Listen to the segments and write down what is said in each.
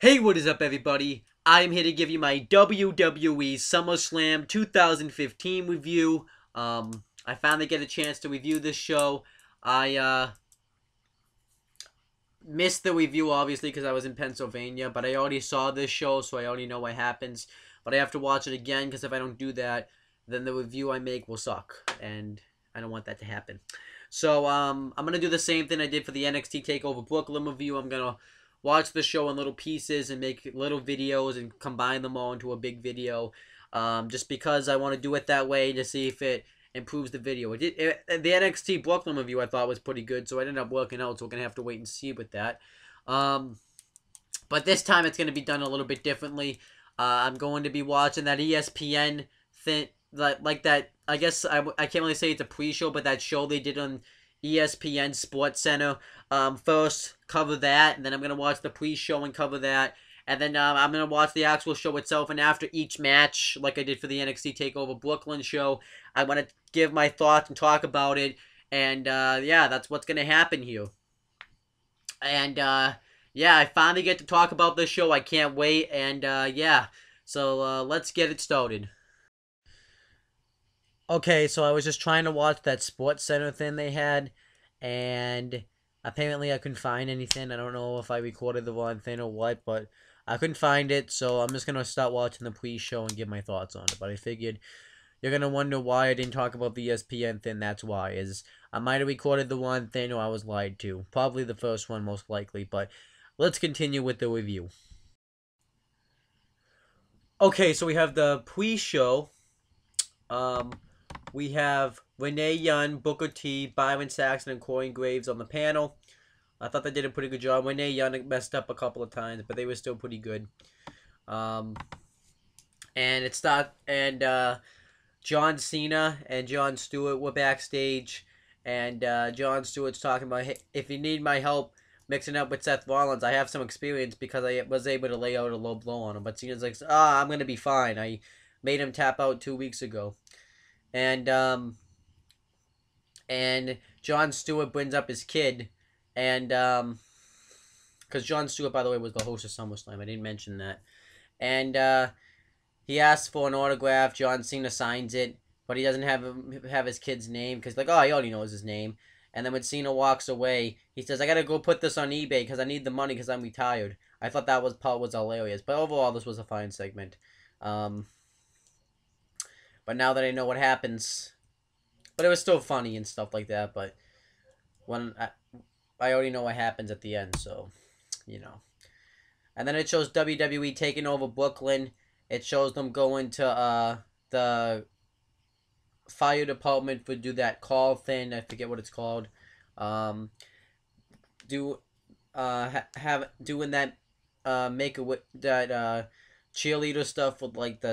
Hey, what is up, everybody? I'm here to give you my WWE SummerSlam 2015 review. I finally get a chance to review this show. I missed the review, obviously, because I was in Pennsylvania, but I already saw this show, so I already know what happens. But I have to watch it again, because if I don't do that, then the review I make will suck, and I don't want that to happen. So, I'm going to do the same thing I did for the NXT TakeOver Brooklyn review. I'm going to watch the show in little pieces and make little videos and combine them all into a big video, just because I want to do it that way to see if it improves the video. The NXT Brooklyn review I thought was pretty good, so it ended up working out, so we're going to have to wait and see with that. But this time it's going to be done a little bit differently. I'm going to be watching that ESPN thing, like that. I guess I can't really say it's a pre-show, but that show they did on ESPN Sports Center. First, cover that, and then I'm going to watch the pre-show and cover that. And then I'm going to watch the actual show itself, and after each match, like I did for the NXT TakeOver Brooklyn show, I want to give my thoughts and talk about it. And, yeah, that's what's going to happen here. And, yeah, I finally get to talk about this show. I can't wait. And, yeah, so let's get it started. Okay, so I was just trying to watch that Sports Center thing they had, and apparently I couldn't find anything. I don't know if I recorded the wrong thing or what, but I couldn't find it, so I'm just going to start watching the pre-show and give my thoughts on it. But I figured you're going to wonder why I didn't talk about the ESPN thing. That's why, is I might have recorded the wrong thing or I was lied to. Probably the first one, most likely, but let's continue with the review. Okay, so we have the pre-show. We have Renee Young, Booker T, Byron Saxton, and Corey Graves on the panel. I thought they did a pretty good job. Renee Young messed up a couple of times, but they were still pretty good. And John Cena and Jon Stewart were backstage, and Jon Stewart's talking about, hey, if you need my help mixing up with Seth Rollins, I have some experience because I was able to lay out a low blow on him. But Cena's like, I'm gonna be fine. I made him tap out 2 weeks ago. And Jon Stewart brings up his kid, and because Jon Stewart, by the way, was the host of SummerSlam. I didn't mention that. And he asks for an autograph. John Cena signs it, but he doesn't have his kid's name because, like, he already knows his name. And then when Cena walks away, he says, "I gotta go put this on eBay because I need the money because I'm retired." I thought that part was hilarious, but overall, this was a fine segment. But now that I know what happens, but it was still funny and stuff like that. But when I already know what happens at the end, so you know. And then it shows WWE taking over Brooklyn. It shows them going to the fire department for do that call thing. I forget what it's called. Doing that that cheerleader stuff with like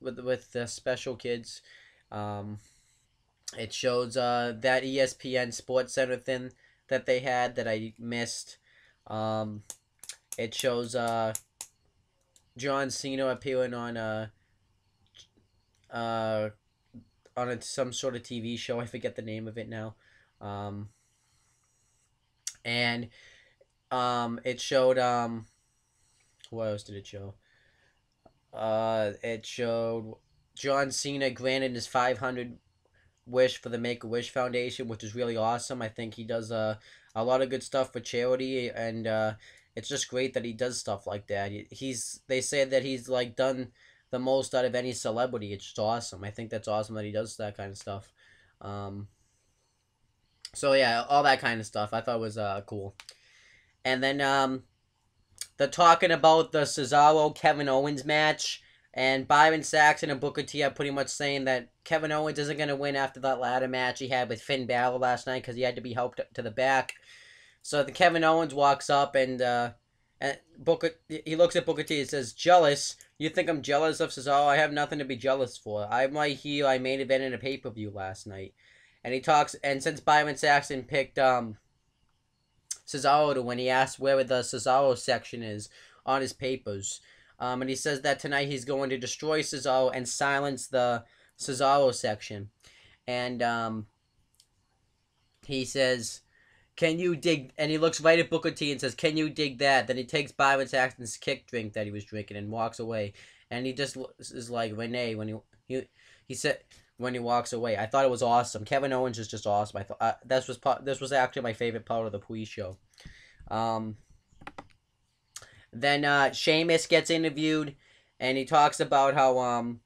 with the special kids. It shows that ESPN Sports Center thing that they had that I missed. It shows John Cena appearing on some sort of TV show. I forget the name of it now. And it showed what else did it show? It showed John Cena granted his 500 wish for the Make-A-Wish Foundation, which is really awesome. I think he does a lot of good stuff for charity, and it's just great that he does stuff like that. They say that he's like done the most out of any celebrity. It's just awesome. I think that's awesome that he does that kind of stuff. So yeah, all that kind of stuff I thought was cool. And then they're talking about the Cesaro Kevin Owens match, and Byron Saxton and Booker T are pretty much saying that Kevin Owens isn't going to win after that ladder match he had with Finn Balor last night because he had to be helped to the back. So the Kevin Owens walks up and he looks at Booker T and says, "Jealous? You think I'm jealous of Cesaro? I have nothing to be jealous for. I'm right here. I main event in a pay-per-view last night." And he talks, and since Byron Saxton picked Cesaro to win, he asked where the Cesaro section is on his papers. And he says that tonight he's going to destroy Cesaro and silence the Cesaro section. And he says can you dig, and he looks right at Booker T and says, can you dig that? Then he takes Byron Saxton's kick drink that he was drinking and walks away. And he just is like Renee when he said when he walks away. I thought it was awesome. Kevin Owens is just awesome. I thought this was actually my favorite part of the pre-show. Then Sheamus gets interviewed, and he talks about how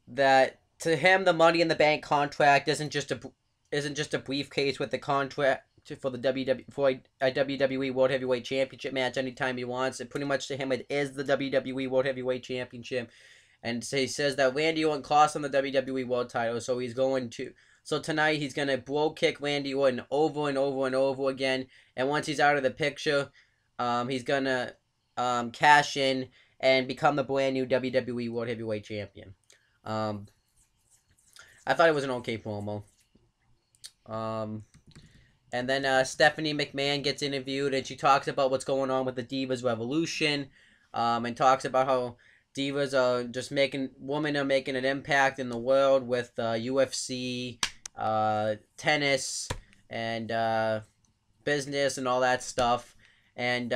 that to him the Money in the Bank contract isn't just a briefcase with the contract for the WWE World Heavyweight Championship match anytime he wants. It pretty much to him it is the WWE World Heavyweight Championship, and so he says that Randy Orton cost him the WWE World Title, so he's going to. So tonight he's gonna bro kick Randy Orton over and over and over again, and once he's out of the picture, he's gonna cash in and become the brand new WWE World Heavyweight Champion. I thought it was an okay promo. And then Stephanie McMahon gets interviewed, and she talks about what's going on with the Divas Revolution, and talks about how Divas are just women are making an impact in the world with UFC, tennis, and business and all that stuff. And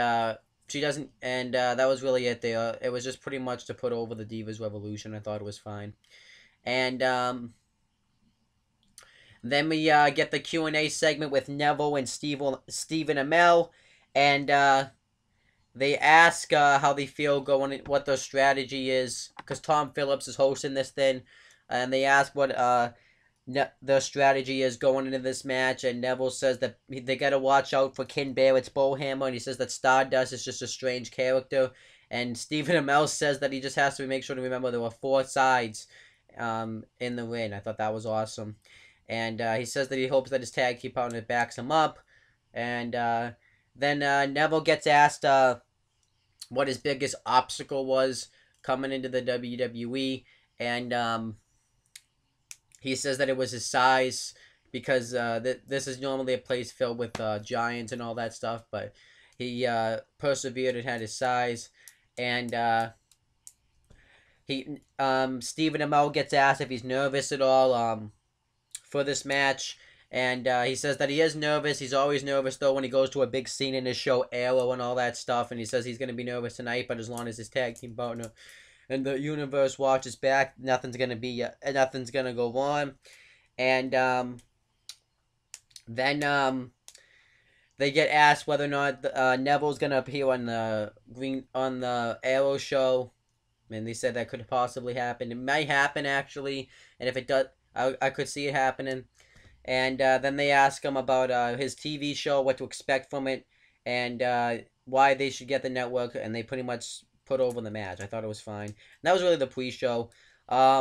she doesn't, and that was really it there. It was just pretty much to put over the Divas Revolution. I thought it was fine. And then we get the Q&A segment with Neville and Stephen Amell, and they ask how they feel what their strategy is, because Tom Phillips is hosting this thing, and they ask what their strategy is going into this match, and Neville says that they got to watch out for Ken Barrett's bowhammer, and he says that Stardust is just a strange character, and Stephen Amell says that he just has to make sure to remember there were 4 sides in the ring. I thought that was awesome. And he says that he hopes that his tag team partner backs him up. And then Neville gets asked what his biggest obstacle was coming into the WWE. And he says that it was his size, because this is normally a place filled with giants and all that stuff. But he persevered and had his size. And Stephen Amell gets asked if he's nervous at all for this match, and he says that he is nervous. He's always nervous though when he goes to a big scene in his show, Arrow and all that stuff, and he says he's going to be nervous tonight, but as long as his tag team partner and the universe watches back, nothing's going to go wrong. And then they get asked whether or not Neville's going to appear on the Arrow show, and they said that could possibly happen. It might happen actually, and if it does, I could see it happening. And then they ask him about his TV show, what to expect from it, and why they should get the network, and they pretty much put over the match. I thought it was fine. And that was really the pre-show. I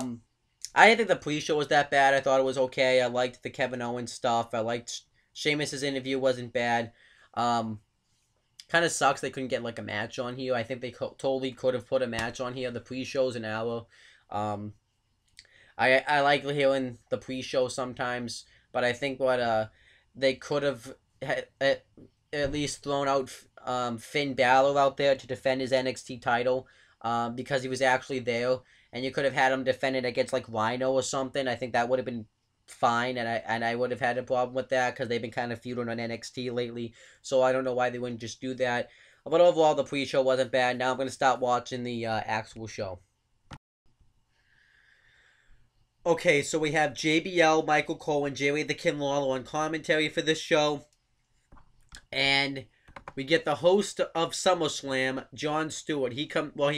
didn't think the pre-show was that bad. I thought it was okay. I liked the Kevin Owens stuff. I liked Sheamus' interview, wasn't bad. Kind of sucks they couldn't get like a match on here. I think they totally could have put a match on here. The pre-show's an hour. I like hearing the pre-show sometimes, but I think what they could have at least thrown out Finn Balor out there to defend his NXT title, because he was actually there, and you could have had him defend it against like Rhino or something. I think that would have been fine, and I would have had a problem with that, because they've been kind of feuding on NXT lately, so I don't know why they wouldn't just do that. But overall, the pre-show wasn't bad. Now I'm going to start watching the actual show. Okay, so we have JBL, Michael Cole, and Jerry the King Lawler on commentary for this show. And we get the host of SummerSlam, Jon Stewart. He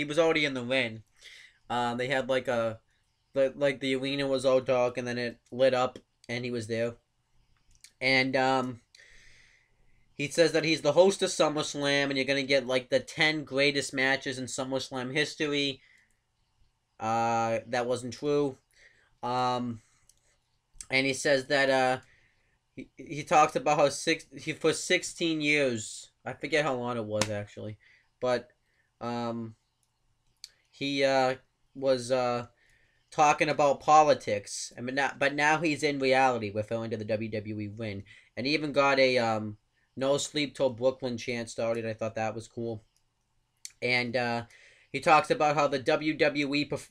was already in the ring. They had the arena was all dark, and then it lit up, and he was there. And he says that he's the host of SummerSlam, and you're going to get like the 10 greatest matches in SummerSlam history. That wasn't true. And he says that he talks about how for 16 years, I forget how long it was actually, but he was talking about politics, but now he's in reality, referring to the WWE win, and he even got a No Sleep Till Brooklyn chant started. I thought that was cool. And he talks about how the WWE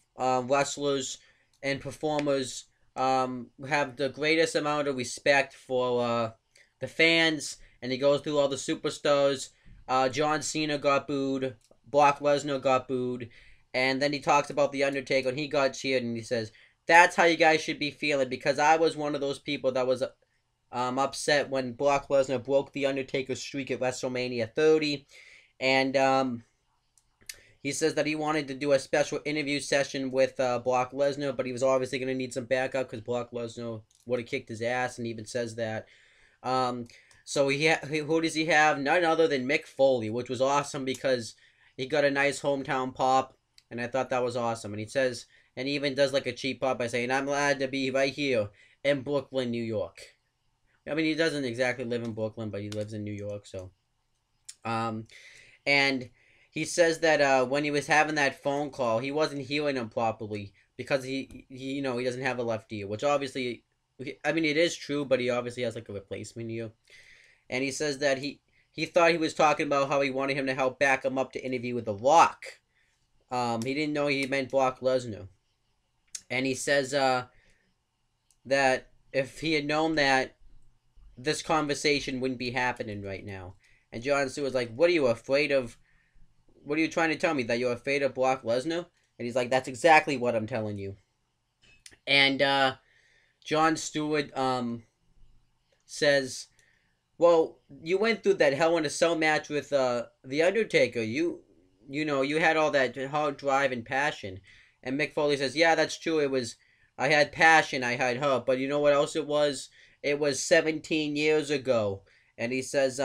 wrestlers and performers have the greatest amount of respect for the fans, and he goes through all the superstars. John Cena got booed. Brock Lesnar got booed. And then he talks about The Undertaker, and he got cheered, and he says, that's how you guys should be feeling, because I was one of those people that was upset when Brock Lesnar broke The Undertaker's streak at WrestleMania 30. And he says that he wanted to do a special interview session with Brock Lesnar, but he was obviously going to need some backup because Brock Lesnar would have kicked his ass, and he even says that. So who does he have? None other than Mick Foley, which was awesome because he got a nice hometown pop, and I thought that was awesome. And he says, and he even does like a cheap pop by saying, I'm glad to be right here in Brooklyn, New York. I mean, he doesn't exactly live in Brooklyn, but he lives in New York, so. And he says that when he was having that phone call, he wasn't hearing him properly because he doesn't have a left ear, which obviously, I mean, it is true, but he obviously has like a replacement ear. And he says that he thought he was talking about how he wanted him to help back him up to interview with The Rock. He didn't know he meant Brock Lesnar. And he says that if he had known that, this conversation wouldn't be happening right now. And Jon Stewart was like, what are you afraid of? What are you trying to tell me? That you're afraid of Brock Lesnar? And he's like, that's exactly what I'm telling you. And Jon Stewart says, well, you went through that Hell in a Cell match with The Undertaker. You had all that hard drive and passion. And Mick Foley says, yeah, that's true. I had passion, I had hope. But you know what else it was? It was 17 years ago. And he says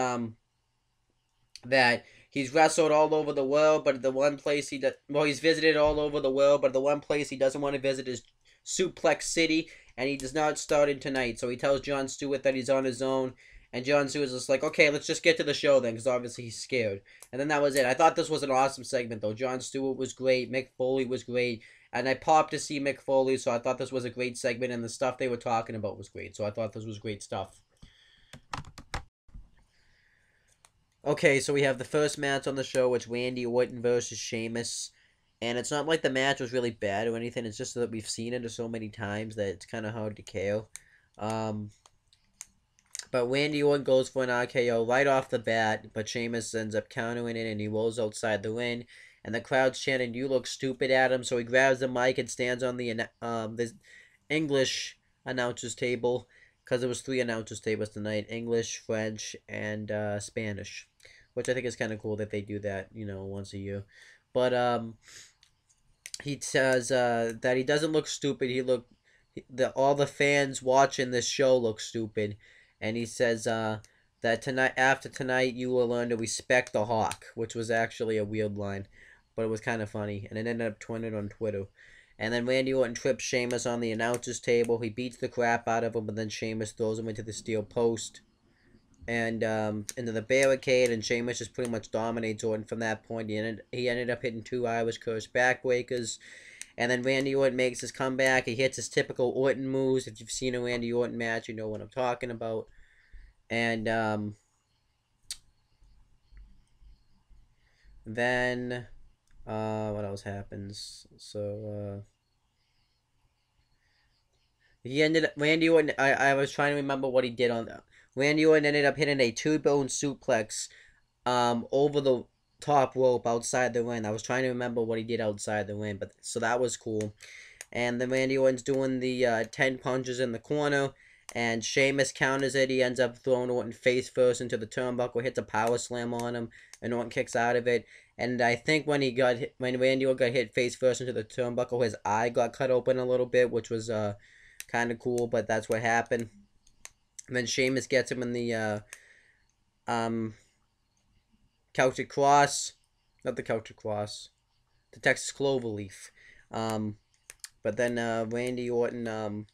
that he's wrestled all over the world, but the one place he's visited all over the world, but the one place he doesn't want to visit is Suplex City, and he does not start in tonight. So he tells Jon Stewart that he's on his own, and Jon Stewart's just like, okay, let's just get to the show then, because obviously he's scared. And then that was it. I thought this was an awesome segment, though. Jon Stewart was great, Mick Foley was great, and I popped to see Mick Foley, so I thought this was a great segment, and the stuff they were talking about was great, so I thought this was great stuff. Okay, so we have the first match on the show, which Randy Orton versus Sheamus. And it's not like the match was really bad or anything. It's just that we've seen it so many times that it's kind of hard to KO. But Randy Orton goes for an RKO right off the bat, but Sheamus ends up countering it, and he rolls outside the ring. And the crowd's chanting, you look stupid at him. So he grabs the mic and stands on the English announcer's table, because there was 3 announcers tables tonight, English, French, and Spanish. Which I think is kind of cool that they do that, once a year. But he says that he doesn't look stupid. All the fans watching this show look stupid. And he says that after tonight, you will learn to respect the Hawk, which was actually a weird line, but it was kind of funny. And it ended up trending on Twitter. And then Randy Orton trips Sheamus on the announcer's table. He beats the crap out of him, but then Sheamus throws him into the steel post and into the barricade, and Sheamus just pretty much dominates Orton from that point. He ended up hitting 2 Irish curse backbreakers, and then Randy Orton makes his comeback. He hits his typical Orton moves. If you've seen a Randy Orton match, you know what I'm talking about. And then what else happens? So Randy Orton, I was trying to remember what he did on that. Randy Orton ended up hitting a 2-bone suplex over the top rope outside the ring. I was trying to remember what he did outside the ring, but so that was cool. And then Randy Orton's doing the 10 punches in the corner, and Sheamus counters it. He ends up throwing Orton face first into the turnbuckle, hits a power slam on him, and Orton kicks out of it. And I think when Randy Orton got hit face first into the turnbuckle, his eye got cut open a little bit, which was kind of cool, but that's what happened. And then Sheamus gets him in the Celtic Cross. Not the Celtic Cross. The Texas Cloverleaf. But then Randy Orton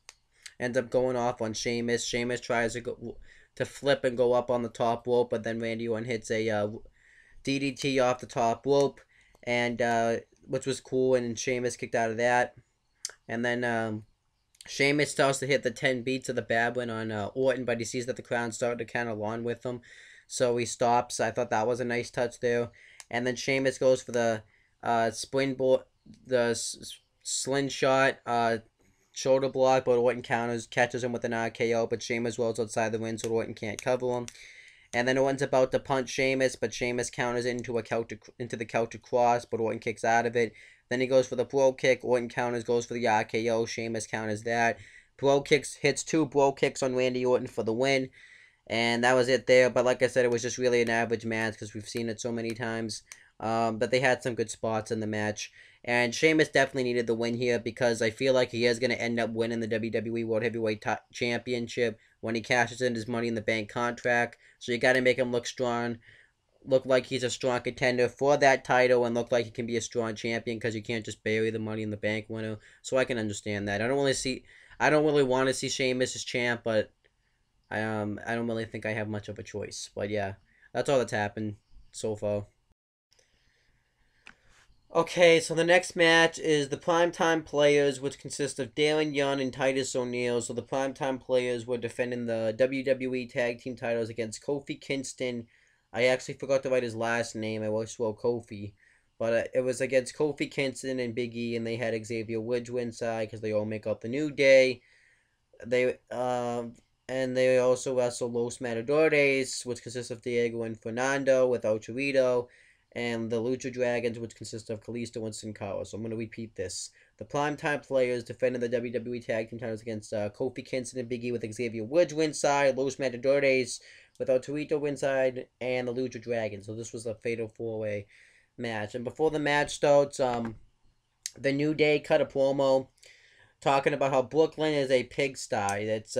ends up going off on Sheamus. Sheamus tries to flip and go up on the top rope, but then Randy Orton hits a DDT off the top rope, and which was cool, and Sheamus kicked out of that. And then Sheamus starts to hit the 10 beats of the Babylon on Orton, but he sees that the crowd's starting to kind of lawn with him, so he stops. I thought that was a nice touch there. And then Sheamus goes for the springboard, the slingshot shoulder block, but Orton catches him with an RKO, but Sheamus rolls outside the ring, so Orton can't cover him. And then Orton's about to punch Sheamus, but Sheamus counters into the counter cross, but Orton kicks out of it. Then he goes for the bro kick. Orton counters, goes for the RKO. Sheamus counters that. Hits 2 bro kicks on Randy Orton for the win. And that was it there. But like I said, it was just really an average match because we've seen it so many times. But they had some good spots in the match. And Sheamus definitely needed the win here because I feel like he is going to end up winning the WWE World Heavyweight Championship when he cashes in his Money in the Bank contract. So you got to make him look strong, look like he's a strong contender for that title, and look like he can be a strong champion because you can't just bury the Money in the Bank winner. So I can understand that. I don't really want to see Sheamus as champ, but I don't really think I have much of a choice. But yeah, that's all that's happened so far. Okay, so the next match is the Primetime Players, which consist of Darren Young and Titus O'Neil. So the Primetime Players were defending the WWE Tag Team titles against Kofi Kingston. I actually forgot to write his last name. I was well Kofi. But it was against Kofi Kingston and Big E, and they had Xavier Woods inside because they all make up the New Day. And they also wrestle Los Matadores, which consists of Diego and Fernando with El Chorito, and the Lucha Dragons, which consist of Kalisto and Sin Cara. So I'm going to repeat this. The Primetime Players defended the WWE Tag Team titles against Kofi Kingston and Big E with Xavier Woods inside, Los Matadores with El Torito inside, and the Lucha Dragons. So this was a fatal 4-way match. And before the match starts, the New Day cut a promo talking about how Brooklyn is a pigsty. That's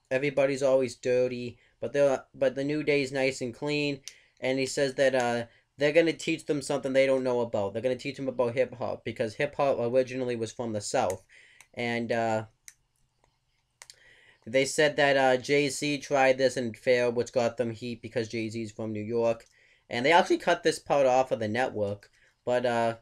everybody's always dirty, but the New Day is nice and clean. And he says that they're going to teach them something they don't know about. They're going to teach them about hip-hop, because hip-hop originally was from the South. And they said that Jay-Z tried this and failed, which got them heat because Jay-Z's from New York. And they actually cut this part off of the network. But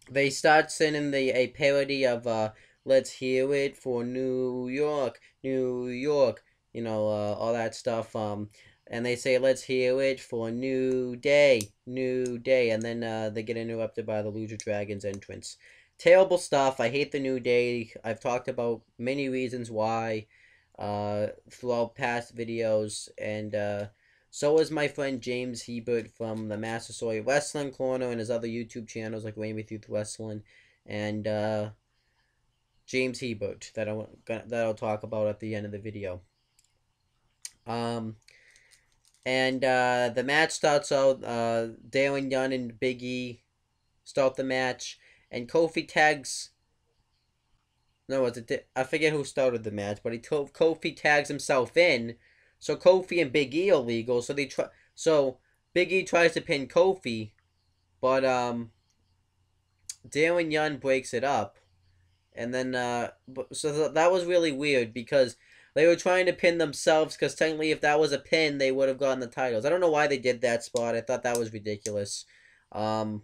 they start singing a parody of Let's Hear It for New York, New York. You know, all that stuff. And they say, let's hear it for New Day, New Day. And then they get interrupted by the Lucha Dragons entrance. Terrible stuff. I hate the New Day. I've talked about many reasons why throughout past videos. And so is my friend James Hebert from the Massasoit Wrestling Corner and his other YouTube channels like Rainbow Youth Wrestling. And James Hebert that I'll talk about at the end of the video. And the match starts out, Darren Young and Big E start the match, and Kofi tags, I forget who started the match, but Kofi tags himself in, so Kofi and Big E are legal, so Big E tries to pin Kofi, but Darren Young breaks it up, and then, so that was really weird, because they were trying to pin themselves, because technically if that was a pin, they would have gotten the titles. I don't know why they did that spot. I thought that was ridiculous. But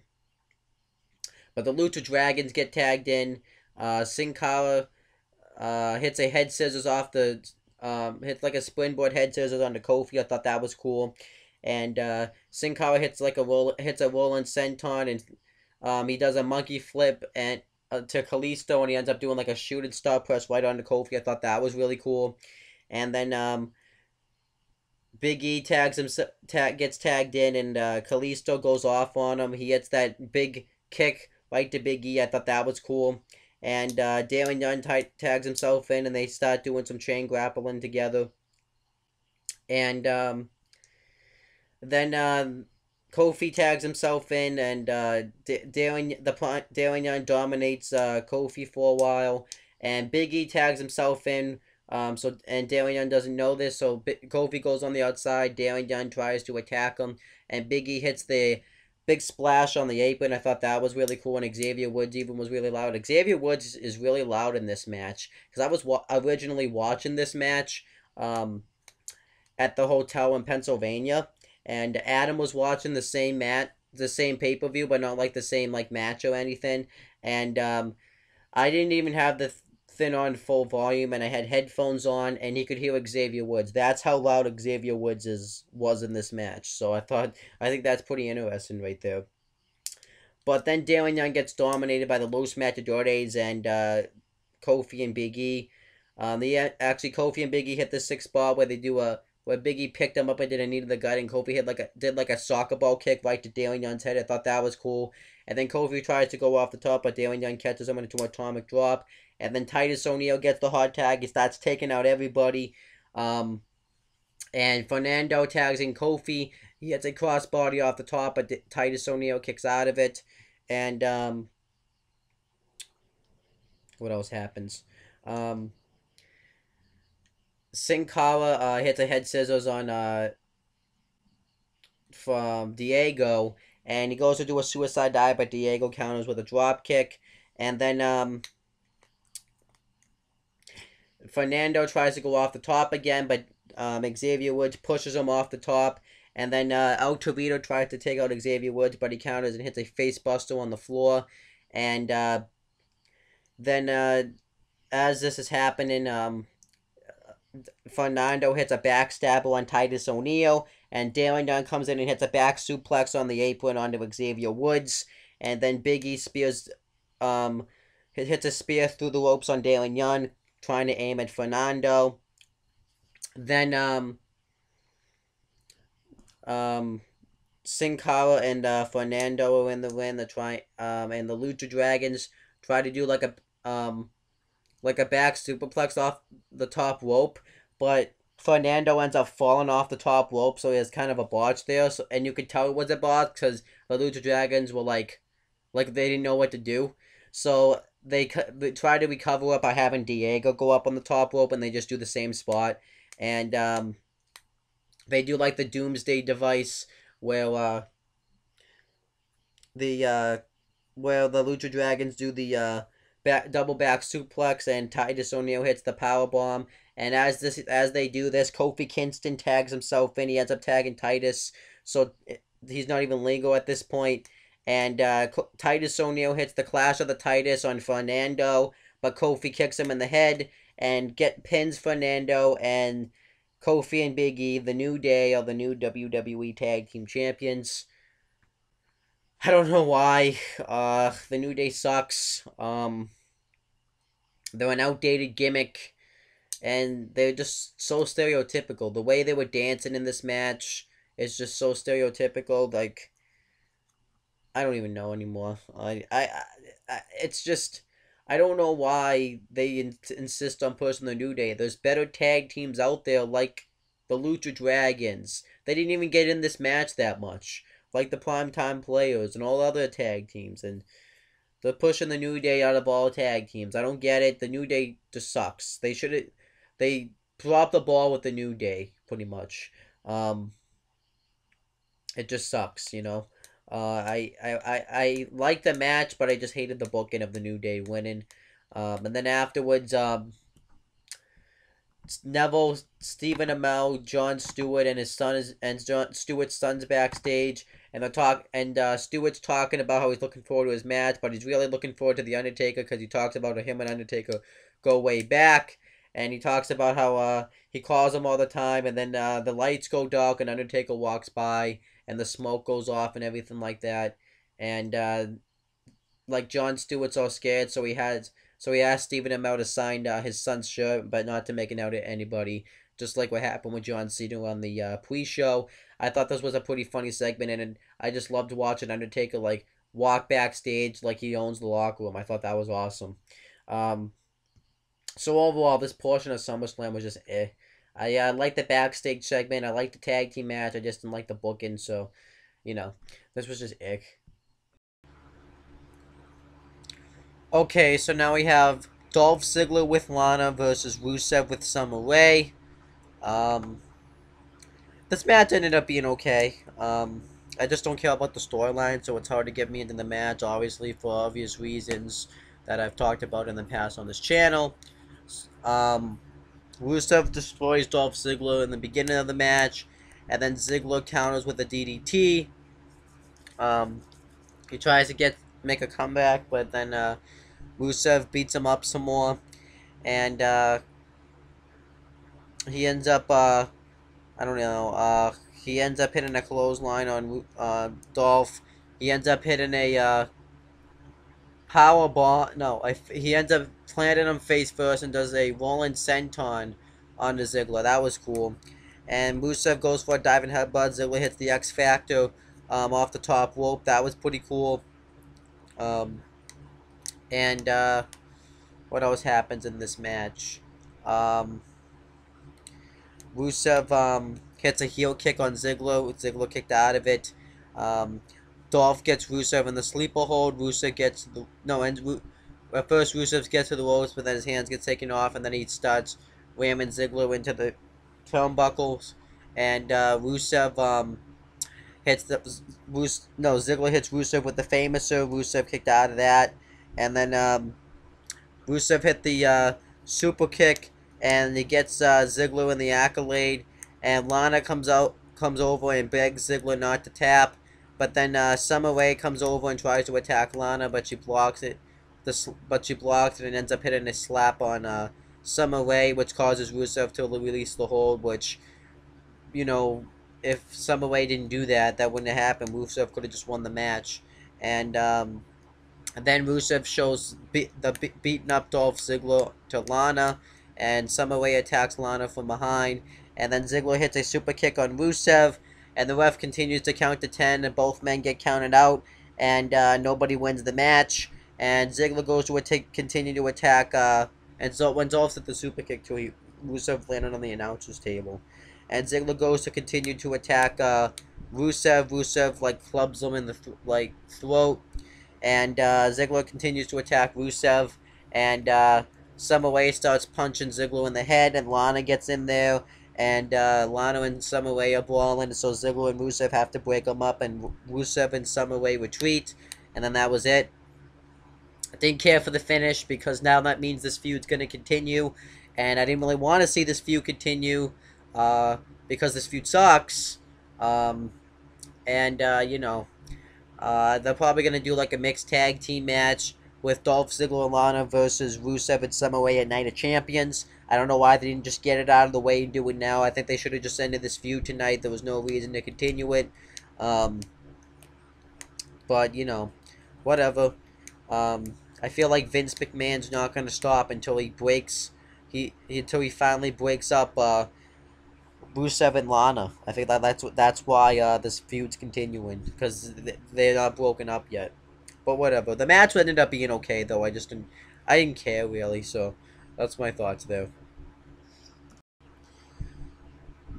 the Lucha Dragons get tagged in. Sin Cara hits a head scissors off the... hits like a springboard head scissors onto Kofi. I thought that was cool. And Sin Cara hits a rolling senton, and he does a monkey flip and... to Kalisto, and he ends up doing like a shooting star press right onto Kofi. I thought that was really cool. And then Big E gets tagged in, and Kalisto goes off on him. He hits that big kick right to Big E. I thought that was cool. And Darren Young tags himself in, and they start doing some chain grappling together. And then Kofi tags himself in, and Darren Young dominates Kofi for a while, and Big E tags himself in. And Darren Young doesn't know this, so Kofi goes on the outside. Darren Young tries to attack him, and Big E hits the big splash on the apron. I thought that was really cool, and Xavier Woods even was really loud. Xavier Woods is really loud in this match, because I was originally watching this match at the hotel in Pennsylvania. And Adam was watching the same pay-per-view, but not like the same like match or anything. And I didn't even have the thing on full volume, and I had headphones on, and he could hear Xavier Woods. That's how loud Xavier Woods was in this match. So I think that's pretty interesting right there. But then Daniel Young gets dominated by the Los Matadores and Kofi and Big E. Actually Kofi and Big E hit the 6 spot where they do where Big E picked him up and did a knee to the gut, and Kofi did like a soccer ball kick right to Daniel Young's head. I thought that was cool. And then Kofi tries to go off the top, but Daniel Young catches him into an atomic drop. And then Titus O'Neil gets the hot tag. He starts taking out everybody. And Fernando tags in Kofi. He hits a crossbody off the top, but Titus O'Neil kicks out of it. And what else happens? Sin Cara hits a head scissors on from Diego, and he goes to do a suicide dive, but Diego counters with a drop kick. And then Fernando tries to go off the top again, but Xavier Woods pushes him off the top. And then El Torito tries to take out Xavier Woods, but he counters and hits a face buster on the floor. And then as this is happening, Fernando hits a backstabber on Titus O'Neil, and Daniel Young comes in and hits a back suplex on the apron onto Xavier Woods. And then Big E hits a spear through the ropes on Daniel Young, trying to aim at Fernando. Then Sin Cara and Fernando are in the ring. And the Lucha Dragons try to do like a back superplex off the top rope, but Fernando ends up falling off the top rope, so he has kind of a botch there. So, and you could tell it was a botch because the Lucha Dragons were like they didn't know what to do. So they try to recover it by having Diego go up on the top rope, and they just do the same spot. And they do like the Doomsday device where the Lucha Dragons do the double back suplex, and Titus O'Neil hits the powerbomb. And as they do this, Kofi Kingston tags himself in. He ends up tagging Titus, so he's not even legal at this point. And Titus O'Neil hits the Clash of the Titus on Fernando, but Kofi kicks him in the head and pins Fernando, and Kofi and Big E, the New Day, are the new WWE Tag Team Champions. I don't know why. The New Day sucks. They're an outdated gimmick, and they're just so stereotypical. The way they were dancing in this match is just so stereotypical. Like, I don't even know anymore. It's just, I don't know why they insist on pushing the New Day. There's better tag teams out there, like the Lucha Dragons. They didn't even get in this match that much, like the Primetime Players and all other tag teams, and they're pushing the New Day out of all tag teams. I don't get it. The New Day just sucks. They dropped the ball with the New Day, pretty much. It just sucks, you know. I liked the match, but I just hated the booking of the New Day winning. And then afterwards, Neville, Stephen Amell, Jon Stewart, and his son Jon Stewart's son's backstage, and Stewart's talking about how he's looking forward to his match, but he's really looking forward to the Undertaker because he talks about how him and Undertaker go way back, and he talks about how he calls him all the time, and then the lights go dark and Undertaker walks by and the smoke goes off and everything like that, and like Jon Stewart's all scared, so he asked Stephen Amell to sign his son's shirt, but not to make it out to anybody, just like what happened with John Cena on the pre-show. I thought this was a pretty funny segment, and I just loved watching Undertaker like walk backstage like he owns the locker room. I thought that was awesome. So overall, this portion of SummerSlam was just eh. I liked the backstage segment. I liked the tag team match. I just didn't like the booking, so, you know, this was just ick. Okay, so now we have Dolph Ziggler with Lana versus Rusev with Summer Rae. This match ended up being okay. I just don't care about the storyline, so it's hard to get me into the match, obviously, for obvious reasons that I've talked about in the past on this channel. Rusev destroys Dolph Ziggler in the beginning of the match, and then Ziggler counters with a DDT. He tries to make a comeback, but then Rusev beats him up some more, and he ends up he ends up hitting a clothesline on Dolph. He ends up hitting a power bomb. No, he ends up planting him face first and does a rolling senton on the Ziggler. That was cool. And Rusev goes for a diving headbutt. Ziggler hits the X Factor off the top rope. That was pretty cool. And what else happens in this match? Rusev hits a heel kick on Ziggler. Ziggler kicked out of it. Dolph gets Rusev in the sleeper hold. Rusev gets the at first Rusev gets to the ropes, but then his hands get taken off, and then he starts ramming Ziggler into the turnbuckles. And Rusev hits Ziggler hits Rusev with the Famouser. Rusev kicked out of that, and then Rusev hit the super kick, and he gets Ziggler in the accolade, and Lana comes over and begs Ziggler not to tap, but then Summer Rae comes over and tries to attack Lana, but she blocks it. But she blocks it and ends up hitting a slap on Summer Rae, which causes Rusev to release the hold, which, if Summer Rae didn't do that, that wouldn't have happened. Rusev could have just won the match. And then Rusev shows beaten up Dolph Ziggler to Lana, and Summer Rae attacks Lana from behind. And then Ziggler hits a super kick on Rusev, and the ref continues to count to 10, and both men get counted out, and nobody wins the match. And Ziggler goes to continue to attack, and so when Dolph hit the super kick too, Rusev landed on the announcer's table. And Ziggler goes to continue to attack Rusev. Rusev clubs him in the throat, and Ziggler continues to attack Rusev, and Summer Rae starts punching Ziggler in the head, and Lana gets in there, and Lana and Summer Rae are brawling, so Ziggler and Rusev have to break them up, and Rusev and Summer Rae retreat, and then that was it. I didn't care for the finish, because now that means this feud's going to continue, and I didn't really want to see this feud continue, because this feud sucks, and, they're probably going to do a mixed tag team match with Dolph Ziggler and Lana versus Rusev and Summer Rae at Night of Champions. I don't know why they didn't just get it out of the way and do it now. I think they should have just ended this feud tonight. There was no reason to continue it. But, whatever. I feel like Vince McMahon's not going to stop until he finally breaks up Rusev and Lana. I think that's why this feud's continuing, because they're not broken up yet. But whatever. The match ended up being okay, though. I didn't care really. So that's my thoughts there.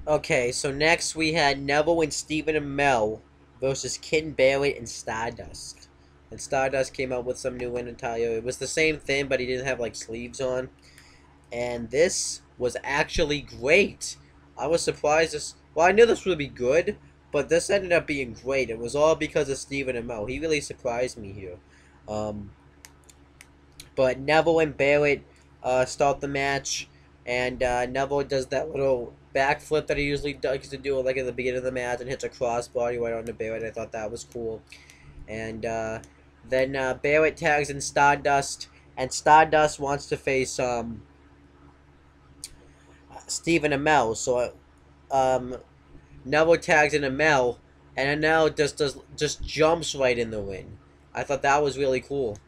Okay, so next we had Neville and Stephen Amell versus Ken Barrett and Stardust. And Stardust came out with some new attire. It was the same thing, but he didn't have sleeves on. And this was actually great. I was surprised. Well, I knew this would be good, but this ended up being great. It was all because of Stephen Amell. He really surprised me here. But Neville and Barrett start the match, and Neville does that little backflip that he usually does to do at the beginning of the match, and hits a crossbody right onto Barrett. I thought that was cool. And then Barrett tags in Stardust, and Stardust wants to face Stephen Amell. So Neville tags in Amell, and Amell just jumps right in the ring. I thought that was really cool.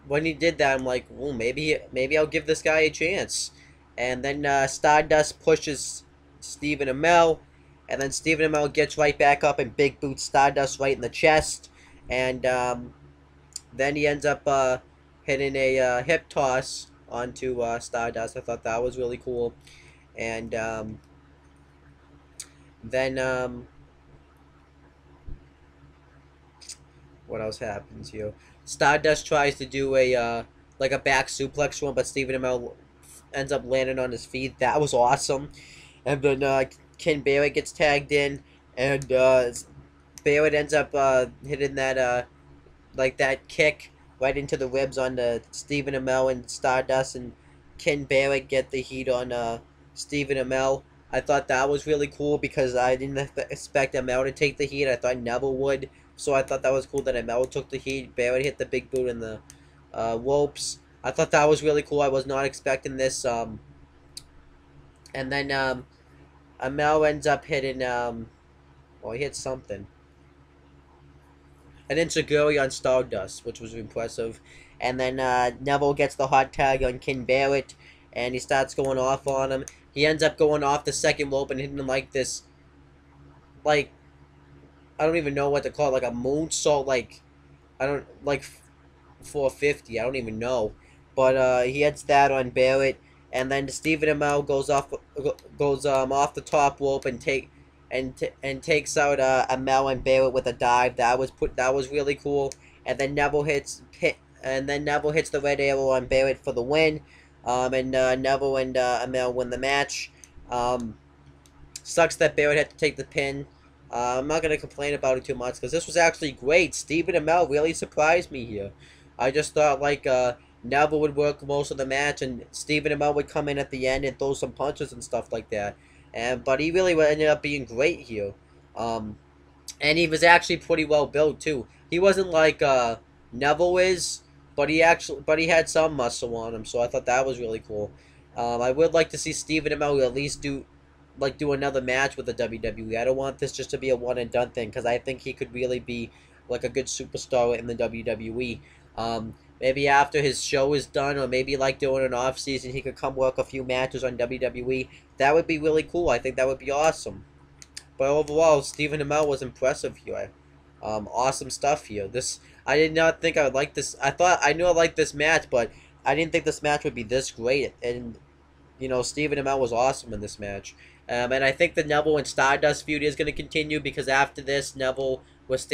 When he did that, I'm like, well, maybe I'll give this guy a chance. And then Stardust pushes Stephen Amell, and then Stephen Amell gets right back up and big boots Stardust right in the chest. And then he ends up hitting a hip toss onto Stardust. I thought that was really cool. And then what else happens here? Stardust tries to do a back suplex one, but Stephen Amell ends up landing on his feet. That was awesome. And then Ken Barrett gets tagged in, and Barrett ends up hitting that that kick right into the ribs on Stephen Amell and Stardust, and Ken Barrett get the heat on Stephen Amell. I thought that was really cool because I didn't expect Amell to take the heat. I thought Neville would. So I thought that was cool that Amell took the heat. Barrett hit the big boot in the ropes. I thought that was really cool. I was not expecting this. And then Amell ends up hitting... well, he hit something. an enziguri on Stardust, which was impressive. And then Neville gets the hot tag on Ken Barrett, and he starts going off on him. He ends up going off the second rope and hitting him like this, like, I don't even know what to call it, like a moonsault, like, I don't, like 450, I don't even know. But he hits that on Barrett, and then Stephen Amell goes off the top rope and takes out Amell and Barrett with a dive. That was really cool. And then Neville hits the red arrow on Barrett for the win. And Neville and Amell win the match. Sucks that Barrett had to take the pin. I'm not going to complain about it too much because this was actually great. Stephen Amell really surprised me here. I just thought like Neville would work most of the match and Stephen Amell would come in at the end and throw some punches and stuff like that. But he really ended up being great here. And he was actually pretty well built too. He wasn't like Neville is, but he had some muscle on him. So I thought that was really cool. I would like to see Stephen Amell at least do another match with the WWE. I don't want this just to be a one and done thing because I think he could really be like a good superstar in the WWE. Maybe after his show is done, or maybe like during an off season, he could come work a few matches on WWE. That would be really cool. I think that would be awesome. But overall, Stephen Amell was impressive here. Awesome stuff here. I did not think I would like this. I knew I liked this match, but I didn't think this match would be this great. And you know, Stephen Amell was awesome in this match. And I think the Neville and Stardust feud is going to continue because after this, Neville was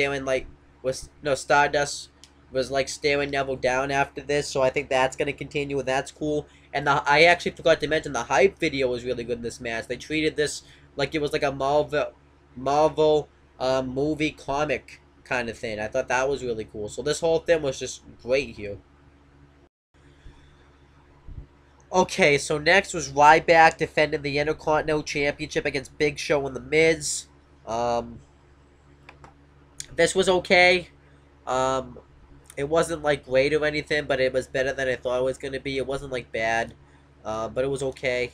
Stardust was like staring Neville down after this. So I think that's going to continue and that's cool. And I actually forgot to mention the hype video was really good in this match. They treated this like it was like a Marvel movie comic kind of thing. I thought that was really cool. So this whole thing was just great here. Okay, so next was Ryback defending the Intercontinental Championship against Big Show and The Miz. This was okay. It wasn't like great or anything, but it was better than I thought it was going to be. It wasn't like bad, but it was okay.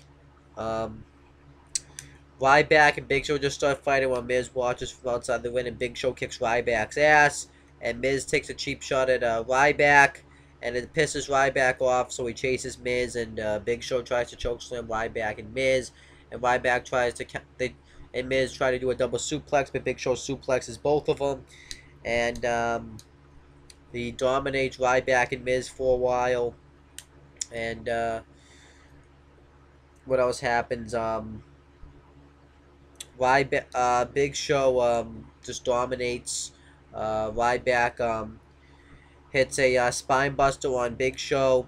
Ryback and Big Show just start fighting while Miz watches from outside the ring, and Big Show kicks Ryback's ass, and Miz takes a cheap shot at Ryback. And it pisses Ryback off, so he chases Miz, and Big Show tries to chokeslam Ryback and Miz, and Ryback and Miz try to do a double suplex, but Big Show suplexes both of them, and he dominates Ryback and Miz for a while, and what else happens? Big Show just dominates Ryback. Hits a spine buster on Big Show,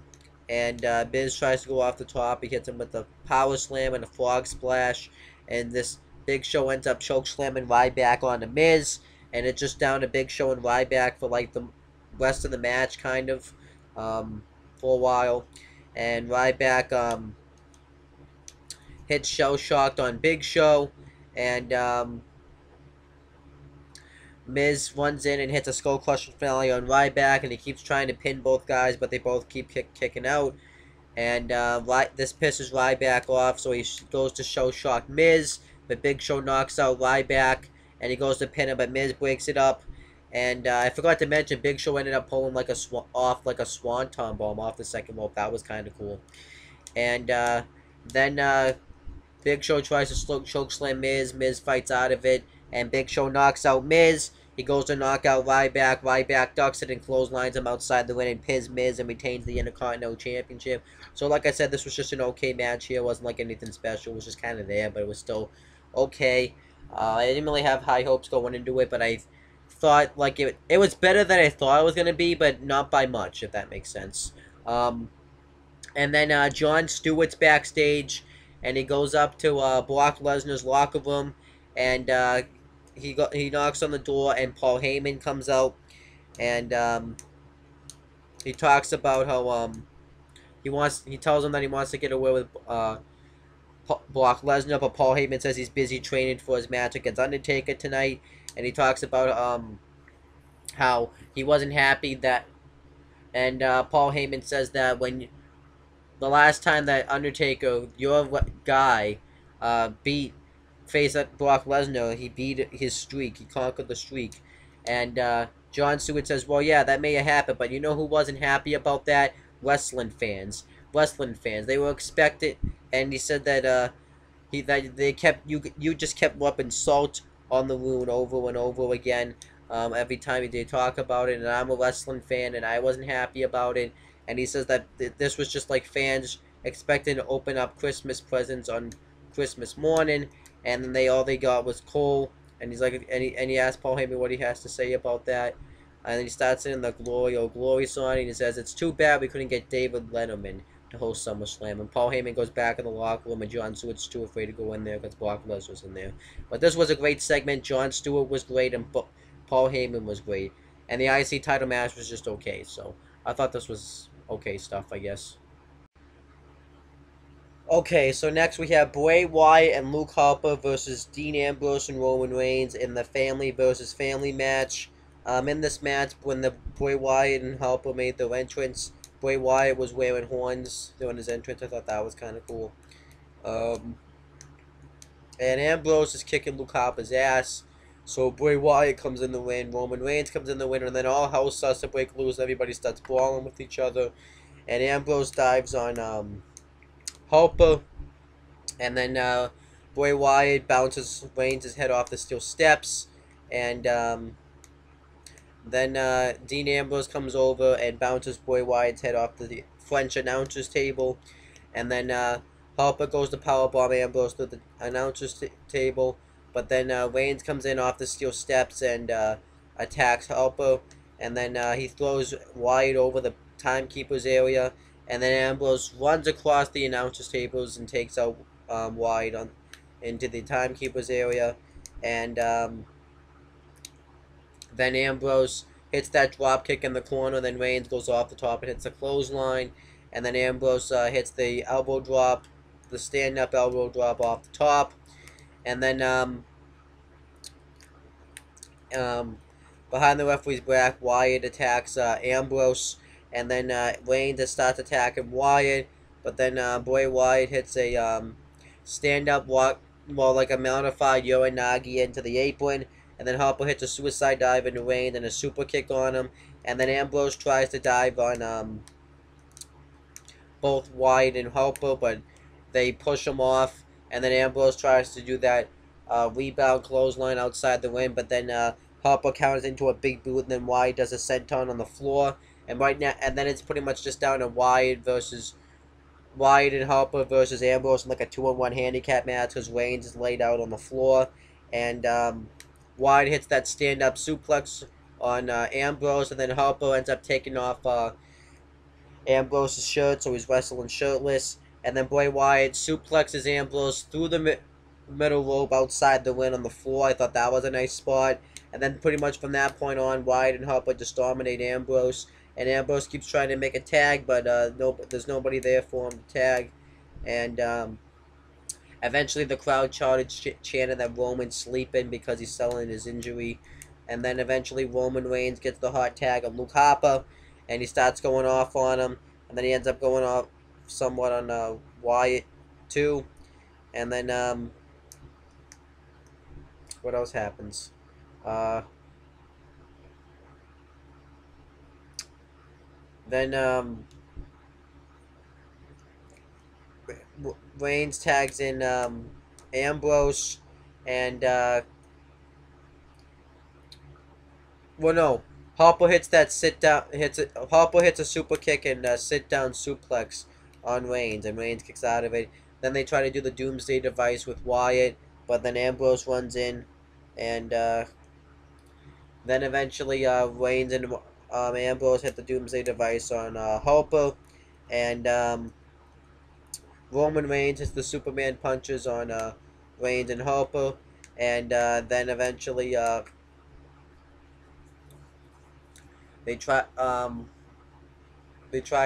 and Miz tries to go off the top. He hits him with a power slam and a frog splash, and this Big Show ends up choke slamming Ryback on the Miz, and it's just down to Big Show and Ryback for like the rest of the match, kind of, for a while, and Ryback hits Shell Shocked on Big Show, and Miz runs in and hits a skull crushing finale on Ryback, and he keeps trying to pin both guys, but they both keep kicking out. And this pisses Ryback off, so he goes to show shock Miz, but Big Show knocks out Ryback, and he goes to pin him, but Miz breaks it up. And I forgot to mention, Big Show ended up pulling like a swanton bomb off the second rope. That was kind of cool. And then Big Show tries to choke slam Miz. Miz fights out of it, and Big Show knocks out Miz. He goes to knock out Ryback. Ryback ducks it and clotheslines him outside the ring and pins Miz and retains the Intercontinental Championship. So like I said, this was just an okay match here. It wasn't like anything special. It was just kind of there, but it was still okay. I didn't really have high hopes going into it, but I thought like it was better than I thought it was going to be, but not by much, if that makes sense. And then Jon Stewart's backstage, and he goes up to Brock Lesnar's locker room, and he knocks on the door, and Paul Heyman comes out, and he talks about how he tells him that he wants to get away with Brock Lesnar, but Paul Heyman says he's busy training for his match against Undertaker tonight, and he talks about how he wasn't happy that, and Paul Heyman says that when the last time that Undertaker, your guy, faced Brock Lesnar, he beat his streak. He conquered the streak. And Jon Stewart says, well, yeah, that may have happened, but you know who wasn't happy about that? Wrestling fans. Wrestling fans. They were expected, and he said that that they kept you just kept rubbing salt on the wound over and over again. Every time they talk about it, and I'm a wrestling fan, and I wasn't happy about it. And he says that this was just like fans expecting to open up Christmas presents on Christmas morning, and then all they got was coal. And he's like, and he asked Paul Heyman what he has to say about that. And then he starts in the Glory song, and he says, it's too bad we couldn't get David Letterman to host SummerSlam. And Paul Heyman goes back in the locker room, and Jon Stewart's too afraid to go in there because Brock Lesnar's in there. But this was a great segment. Jon Stewart was great, and Paul Heyman was great. And the IC title match was just okay. So I thought this was okay stuff, I guess. Okay, so next we have Bray Wyatt and Luke Harper versus Dean Ambrose and Roman Reigns in the family versus family match. In this match, when the Bray Wyatt and Harper made their entrance, Bray Wyatt was wearing horns during his entrance. I thought that was kind of cool. And Ambrose is kicking Luke Harper's ass. So Bray Wyatt comes in the ring, Roman Reigns comes in the ring, and then all hell starts to break loose. Everybody starts brawling with each other. And Ambrose dives on Harper. And then Bray Wyatt bounces Reigns' head off the steel steps. And then Dean Ambrose comes over and bounces Bray Wyatt's head off the French announcer's table. And then Harper goes to powerbomb Ambrose through the announcer's table. But then Reigns comes in off the steel steps and attacks Harper. And then he throws Wyatt over the timekeeper's area. And then Ambrose runs across the announcer's tables and takes out Wyatt into the timekeeper's area. And then Ambrose hits that drop kick in the corner. Then Reigns goes off the top and hits a clothesline. And then Ambrose hits the elbow drop, the stand-up elbow drop off the top. And then behind the referee's back, Wyatt attacks Ambrose. And then Reigns starts attacking Wyatt. But then Bray Wyatt hits a stand-up walk, well, like a modified Uranagi into the apron. And then Harper hits a suicide dive into Reigns and a super kick on him. And then Ambrose tries to dive on both Wyatt and Harper, but they push him off. And then Ambrose tries to do that rebound clothesline outside the ring, but then Harper counters into a big boot, and then Wyatt does a senton on the floor. And right now, and then it's pretty much just down to Wyatt and Harper versus Ambrose in like a 2-on-1 handicap match because Reigns is laid out on the floor. And Wyatt hits that stand-up suplex on Ambrose, and then Harper ends up taking off Ambrose's shirt, so he's wrestling shirtless. And then Bray Wyatt suplexes Ambrose through the middle rope outside the ring on the floor. I thought that was a nice spot. And then pretty much from that point on, Wyatt and Harper just dominate Ambrose. And Ambrose keeps trying to make a tag, but there's nobody there for him to tag. And eventually the crowd chanted that Roman's sleeping because he's selling his injury. And then eventually Roman Reigns gets the hot tag of Luke Harper, and he starts going off on him. And then he ends up going off somewhat on Wyatt too. And then what else happens? Then Reigns tags in Ambrose, and well, no, Harper hits that Harper hits a super kick and sit down suplex on Reigns, and Reigns kicks out of it. Then they try to do the Doomsday Device with Wyatt, but then Ambrose runs in, and then eventually Reigns and Ambrose hit the Doomsday Device on Harper, and Roman Reigns hits the Superman punches on Reigns and Harper, and then eventually they tried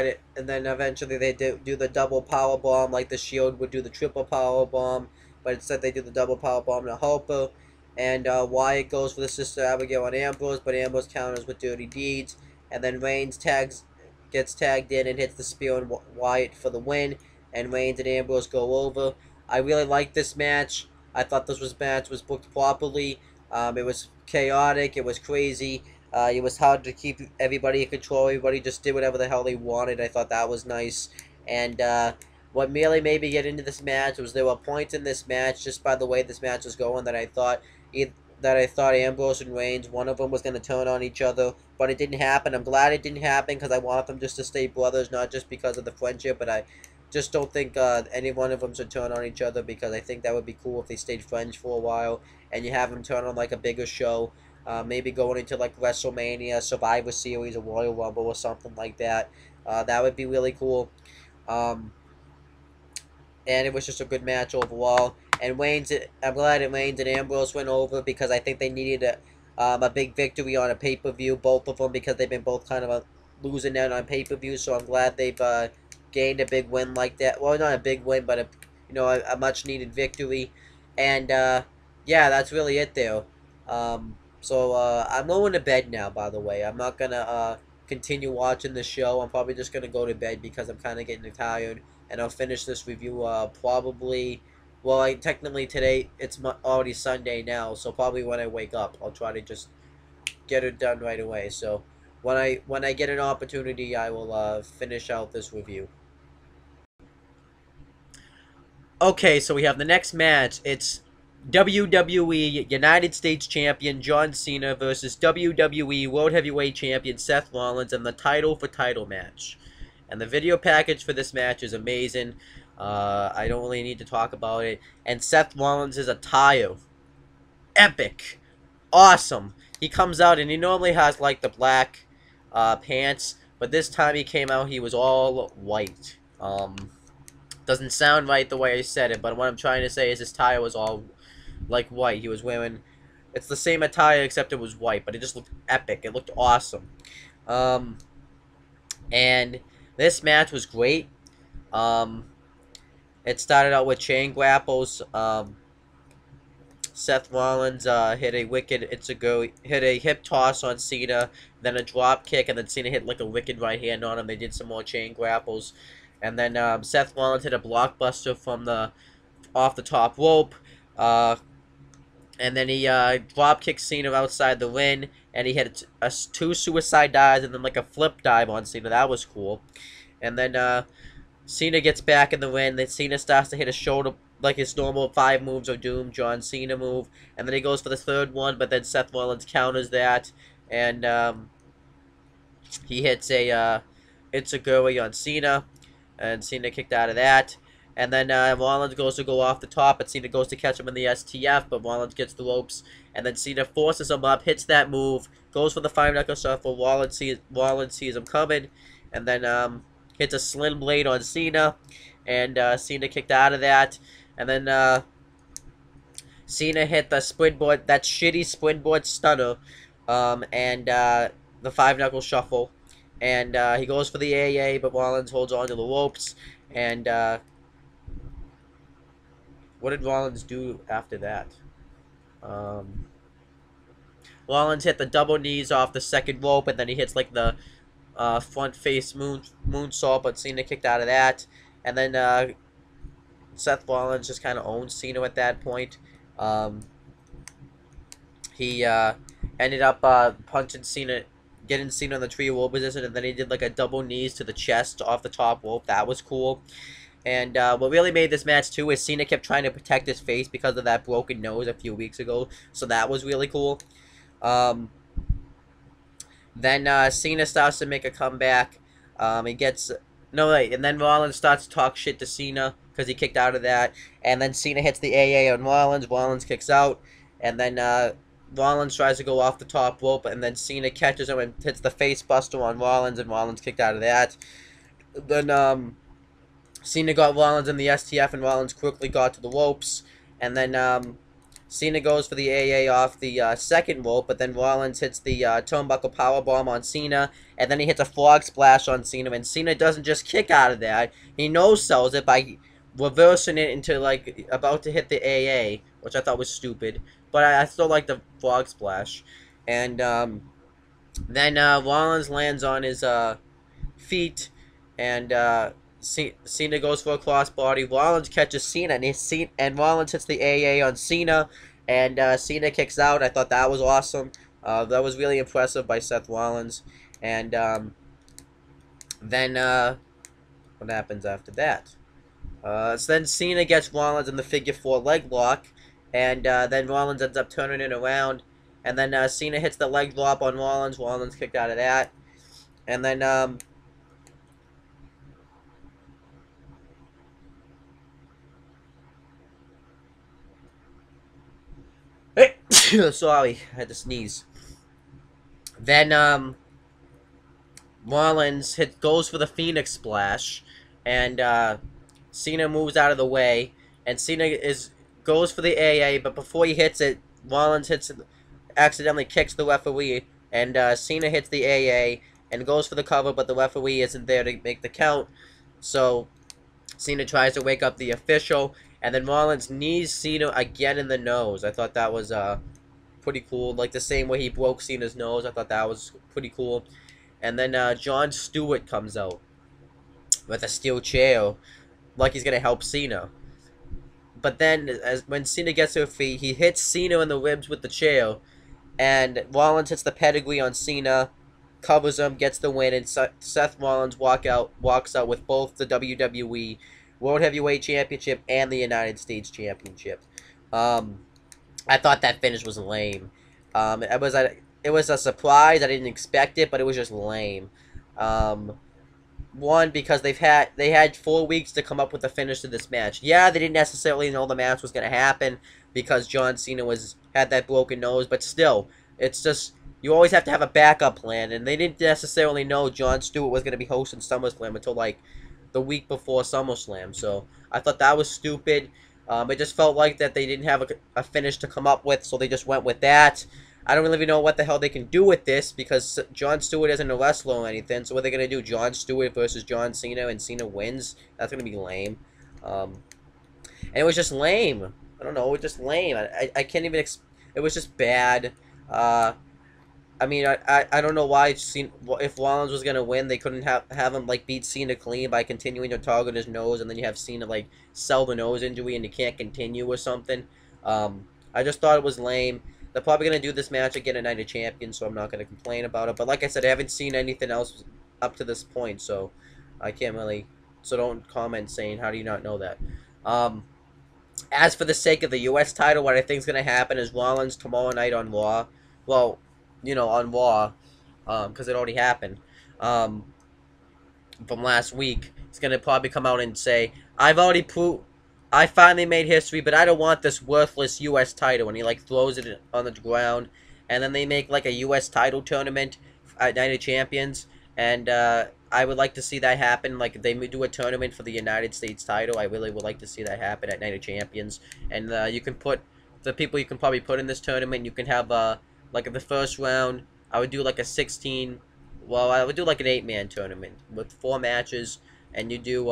it, and then eventually they do the double power bomb like the Shield would do the triple power bomb, but instead they do the double power bomb to Harper. And Wyatt goes for the Sister Abigail on Ambrose, but Ambrose counters with Dirty Deeds. And then Reigns gets tagged in and hits the spear on Wyatt for the win. And Reigns and Ambrose go over. I really liked this match. I thought this match was booked properly. It was chaotic. It was crazy. It was hard to keep everybody in control. Everybody just did whatever the hell they wanted. I thought that was nice. And what really made me get into this match was there were points in this match, just by the way this match was going, that I thought Ambrose and Reigns, one of them was going to turn on each other, but it didn't happen. I'm glad it didn't happen because I want them just to stay brothers, not just because of the friendship, but I just don't think any one of them should turn on each other, because I think that would be cool if they stayed friends for a while, and you have them turn on like a bigger show, maybe going into like WrestleMania, Survivor Series, or Royal Rumble or something like that. That would be really cool. And it was just a good match overall. And I'm glad that Reigns and Ambrose went over, because I think they needed a big victory on a pay-per-view, both of them, because they've been both kind of losing out on pay-per-view. So I'm glad they've gained a big win like that. Well, not a big win, but a much-needed victory. And yeah, that's really it there. So I'm going to bed now, by the way. I'm not going to continue watching the show. I'm probably just going to go to bed because I'm kind of getting tired. And I'll finish this review probably, well, technically today, it's already Sunday now, so probably when I wake up, I'll try to just get it done right away. So when I get an opportunity, I will finish out this review. Okay, so we have the next match. It's WWE United States Champion John Cena versus WWE World Heavyweight Champion Seth Rollins in the title for title match. And the video package for this match is amazing. I don't really need to talk about it. And Seth Rollins' attire, epic, awesome. He comes out and he normally has like the black pants, but this time he came out, he was all white. Doesn't sound right the way I said it, but what I'm trying to say is his attire was all like white. He was wearing, it's the same attire except it was white, but it just looked epic. It looked awesome. And this match was great. It started out with chain grapples. Seth Rollins hit a hip toss on Cena, then a drop kick, and then Cena hit like a wicked right hand on him. They did some more chain grapples, and then Seth Rollins hit a blockbuster from off the top rope. And then he drop kicked Cena outside the ring, and he hit two suicide dives and then like a flip dive on Cena. That was cool. And then Cena gets back in the ring. Then Cena starts to hit a shoulder, like his normal 5 moves of doom, John Cena move. And then he goes for the third one, but then Seth Rollins counters that, and he hits a Guri on Cena, and Cena kicked out of that. And then Rollins goes to go off the top, but Cena goes to catch him in the STF, but Rollins gets the ropes, and then Cena forces him up, hits that move, goes for the 5-knuckle shuffle. Rollins sees him coming, and then hits a slim blade on Cena, and Cena kicked out of that. And then Cena hit the springboard, that shitty springboard stunner, and the 5-knuckle shuffle. And he goes for the AA, but Rollins holds on to the ropes. And what did Rollins do after that? Rollins hit the double knees off the second rope, and then he hits like the front face moonsault, but Cena kicked out of that. And then Seth Rollins just kind of owns Cena at that point. He ended up punching Cena, getting Cena in the tree roll position, and then he did like a double knees to the chest off the top rope. That was cool. And what really made this match too is Cena kept trying to protect his face because of that broken nose a few weeks ago, so that was really cool. Then Cena starts to make a comeback. And then Rollins starts to talk shit to Cena because he kicked out of that. And then Cena hits the AA on Rollins. Rollins kicks out. And then Rollins tries to go off the top rope, and then Cena catches him and hits the face buster on Rollins, and Rollins kicked out of that. Then Cena got Rollins in the STF, and Rollins quickly got to the ropes. And then Cena goes for the AA off the second rope, but then Rollins hits the turnbuckle powerbomb on Cena, and then he hits a frog splash on Cena, and Cena doesn't just kick out of that. He no-sells it by reversing it into, like, about to hit the AA, which I thought was stupid. But I still like the frog splash. And then Rollins lands on his feet, and Cena goes for a crossbody. Rollins catches Cena, and Rollins hits the AA on Cena, and Cena kicks out. I thought that was awesome. That was really impressive by Seth Rollins. And then what happens after that? So then Cena gets Rollins in the figure 4 leg lock, and then Rollins ends up turning it around, and then Cena hits the leg drop on Rollins. Rollins kicked out of that, and then sorry, I had to sneeze. Then Rollins goes for the Phoenix Splash, and Cena moves out of the way, and Cena goes for the AA, but before he hits it, Rollins accidentally kicks the referee, and Cena hits the AA and goes for the cover, but the referee isn't there to make the count, so Cena tries to wake up the official, and then Rollins knees Cena again in the nose. I thought that was pretty cool, like the same way he broke Cena's nose. I thought that was pretty cool. And then Jon Stewart comes out with a steel chair, like he's gonna help Cena. But then, when Cena gets to her feet, he hits Cena in the ribs with the chair, and Rollins hits the pedigree on Cena, covers him, gets the win, and Seth Rollins walks out with both the WWE World Heavyweight Championship and the United States Championship. I thought that finish was lame. It was a surprise. I didn't expect it, but it was just lame. One, because they had 4 weeks to come up with a finish to this match. Yeah, they didn't necessarily know the match was going to happen because John Cena had that broken nose, but still, it's just, you always have to have a backup plan, and they didn't necessarily know Jon Stewart was going to be hosting SummerSlam until, like, the week before SummerSlam, so I thought that was stupid. It just felt like that they didn't have a finish to come up with, so they just went with that. I don't really know what the hell they can do with this, because Jon Stewart isn't a wrestler or anything, so what are they going to do? Jon Stewart versus John Cena, and Cena wins? That's going to be lame. And it was just lame. I don't know, it was just lame. I can't even... It was just bad. I mean, I don't know why if Rollins was going to win, they couldn't have him, like, beat Cena clean by continuing to target his nose, and then you have Cena, like, sell the nose injury and he can't continue or something. I just thought it was lame. They're probably going to do this match again at Night of Champions, so I'm not going to complain about it. But like I said, I haven't seen anything else up to this point, so I can't really... So don't comment saying, how do you not know that? As for the sake of the U.S. title, what I think is going to happen is Rollins tomorrow night on Raw. Well, you know, on Raw, because it already happened, from last week. He's going to probably come out and say, I finally made history, but I don't want this worthless U.S. title. And he, like, throws it on the ground. And then they make, like, a U.S. title tournament at Night of Champions. And I would like to see that happen. Like, if they do a tournament for the United States title, I really would like to see that happen at Night of Champions. And you can put the people you can probably put in this tournament. You can have, like, in the first round, I would do, like, a 16... Well, I would do, like, an 8-man tournament with 4 matches. And you do,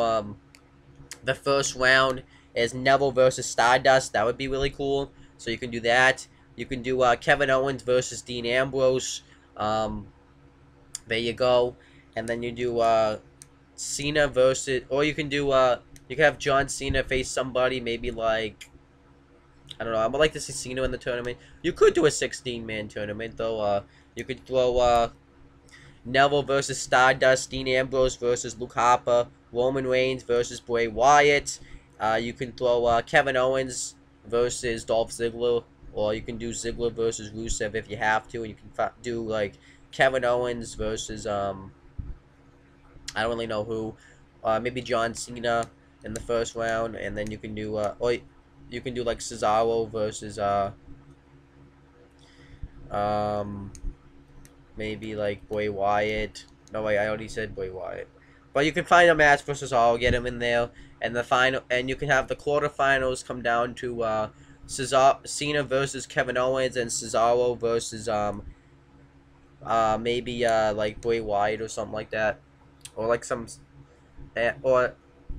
the first round is Neville versus Stardust. That would be really cool. So you can do that. You can do Kevin Owens versus Dean Ambrose. There you go. And then you do Cena versus... Or you can do... you can have John Cena face somebody. Maybe like... I don't know. I would like to see Cena in the tournament. You could do a 16-man tournament, though. You could throw Neville versus Stardust. Dean Ambrose versus Luke Harper. Roman Reigns versus Bray Wyatt. You can throw Kevin Owens versus Dolph Ziggler, or you can do Ziggler versus Rusev if you have to, and you can do, like, Kevin Owens versus, I don't really know who, maybe John Cena in the first round, and then you can do, or you can do, like, Cesaro versus, maybe, like, Bray Wyatt. No, wait, I already said Bray Wyatt. But you can find a match for Cesaro, get him in there, and the final, and you can have the quarterfinals come down to Cena versus Kevin Owens, and Cesaro versus maybe like Bray Wyatt or something like that, or like some, and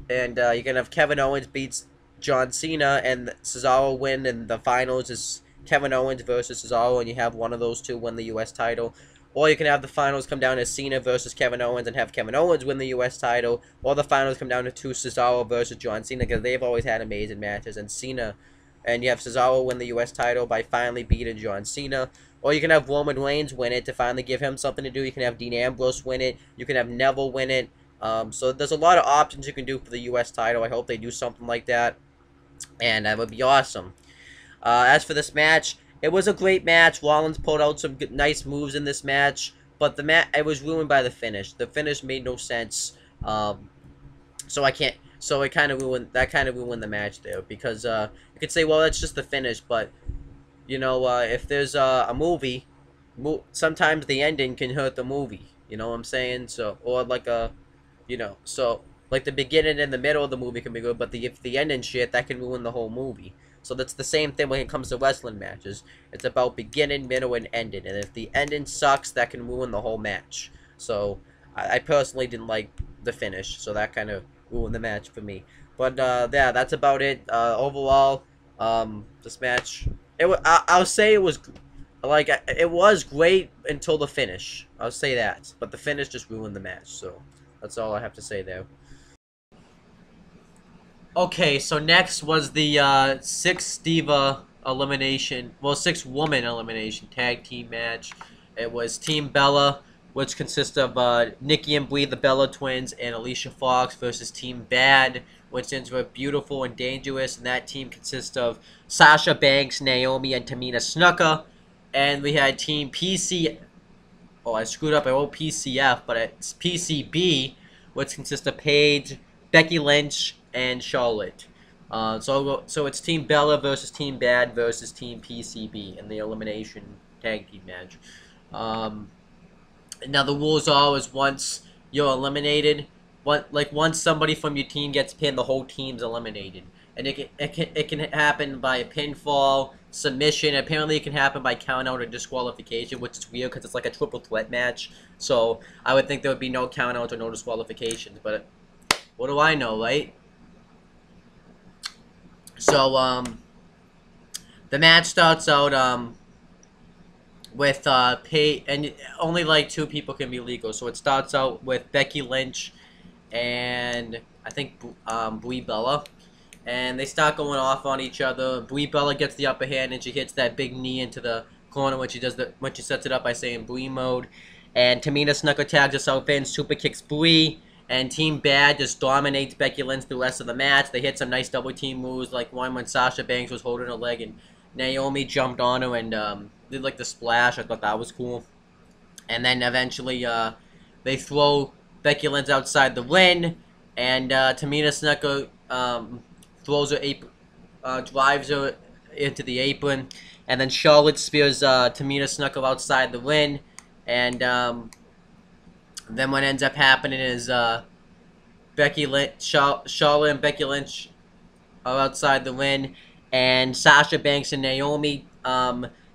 you can have Kevin Owens beats John Cena, and Cesaro win, and the finals is Kevin Owens versus Cesaro, and you have one of those two win the U.S. title. Or you can have the finals come down to Cena versus Kevin Owens and have Kevin Owens win the U.S. title. Or the finals come down to Cesaro versus John Cena, because they've always had amazing matches. And you have Cesaro win the U.S. title by finally beating John Cena. Or you can have Roman Reigns win it to finally give him something to do. You can have Dean Ambrose win it. You can have Neville win it. So there's a lot of options you can do for the U.S. title. I hope they do something like that. And that would be awesome. As for this match, it was a great match. Rollins pulled out some good, nice moves in this match. But it was ruined by the finish. The finish made no sense. So it kind of ruined the match there. Because you could say, well, that's just the finish. But, you know, if there's a movie, sometimes the ending can hurt the movie. You know what I'm saying? So, or like like the beginning and the middle of the movie can be good, but if the ending shit, that can ruin the whole movie. So that's the same thing when it comes to wrestling matches. It's about beginning, middle, and ending. And if the ending sucks, that can ruin the whole match. So I personally didn't like the finish, so that kind of ruined the match for me. But yeah, that's about it. Overall, this match, I'll say it was great until the finish. I'll say that, but the finish just ruined the match. So that's all I have to say there. Okay, so next was the six-woman elimination tag team match. It was Team Bella, which consists of Nikki and Brie, the Bella twins, and Alicia Fox, versus Team Bad, which stands for Beautiful and Dangerous, and that team consists of Sasha Banks, Naomi, and Tamina Snuka. And we had Team PC. Oh, I screwed up. I wrote PCF, but it's PCB, which consists of Paige, Becky Lynch, and Charlotte. So it's Team Bella versus Team Bad versus Team PCB in the elimination tag team match. Now the rules are once you're eliminated, once somebody from your team gets pinned, the whole team's eliminated. And it can happen by a pinfall, submission. Apparently it can happen by count out or disqualification, which is weird because it's like a triple threat match. So I would think there would be no count outs or no disqualifications, but what do I know, right? So the match starts out with and only like 2 people can be legal. So it starts out with Becky Lynch and I think Brie Bella. And they start going off on each other. Brie Bella gets the upper hand, and she hits that big knee into the corner when she sets it up by saying Brie mode. And Tamina Snuka tags herself in, super kicks Brie, and Team Bad just dominates Becky Lynch the rest of the match. They hit some nice double team moves, like one when Sasha Banks was holding her leg, and Naomi jumped on her and did like the splash. I thought that was cool. And then eventually they throw Becky Lynch outside the ring, and Tamina Snuka throws her apron, drives her into the apron, and then Charlotte spears Tamina Snuka outside the ring, and then what ends up happening is Charlotte and Becky Lynch are outside the ring, and Sasha Banks and Naomi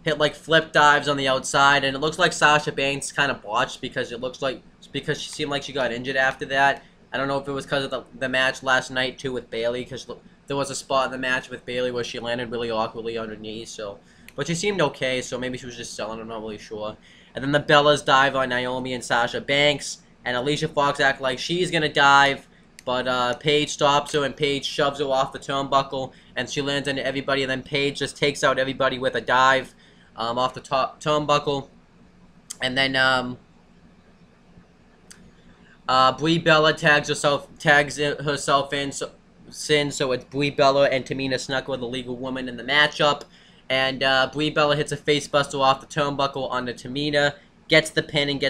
hit like flip dives on the outside, and it looks like Sasha Banks kind of botched because she seemed like she got injured after that. I don't know if it was because of the match last night too with Bayley, because there was a spot in the match with Bayley where she landed really awkwardly on her knee. So, but she seemed okay, so maybe she was just selling. I'm not really sure. And then the Bellas dive on Naomi and Sasha Banks, and Alicia Fox act like she's gonna dive, but Paige stops her, and Paige shoves her off the turnbuckle, and she lands into everybody, and then Paige just takes out everybody with a dive off the top turnbuckle, and then Brie Bella tags herself in, so it's Brie Bella and Tamina Snuka, the legal woman, in the matchup. And Brie Bella hits a facebuster off the turnbuckle onto Tamina, gets the pin, and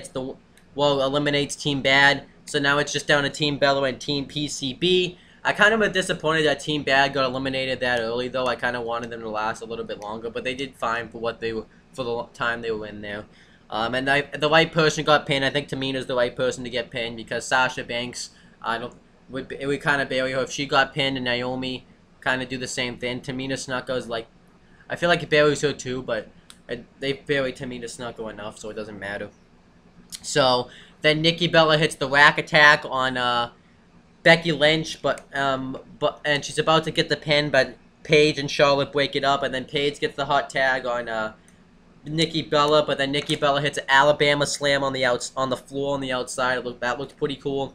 eliminates Team Bad. So now it's just down to Team Bella and Team PCB. I kind of was disappointed that Team Bad got eliminated that early, though. I kind of wanted them to last a little bit longer, but they did fine for the time they were in there. And the right person got pinned. I think Tamina's the right person to get pinned because Sasha Banks, it would kind of bury her if she got pinned, and Naomi kind of do the same thing. Tamina Snuka is like, I feel like it buries her too, but they bury Tamina Snuka enough, so it doesn't matter. So then Nikki Bella hits the rack attack on Becky Lynch, and she's about to get the pin, but Paige and Charlotte break it up, and then Paige gets the hot tag on Nikki Bella, but then Nikki Bella hits an Alabama slam on the floor on the outside. That looked pretty cool.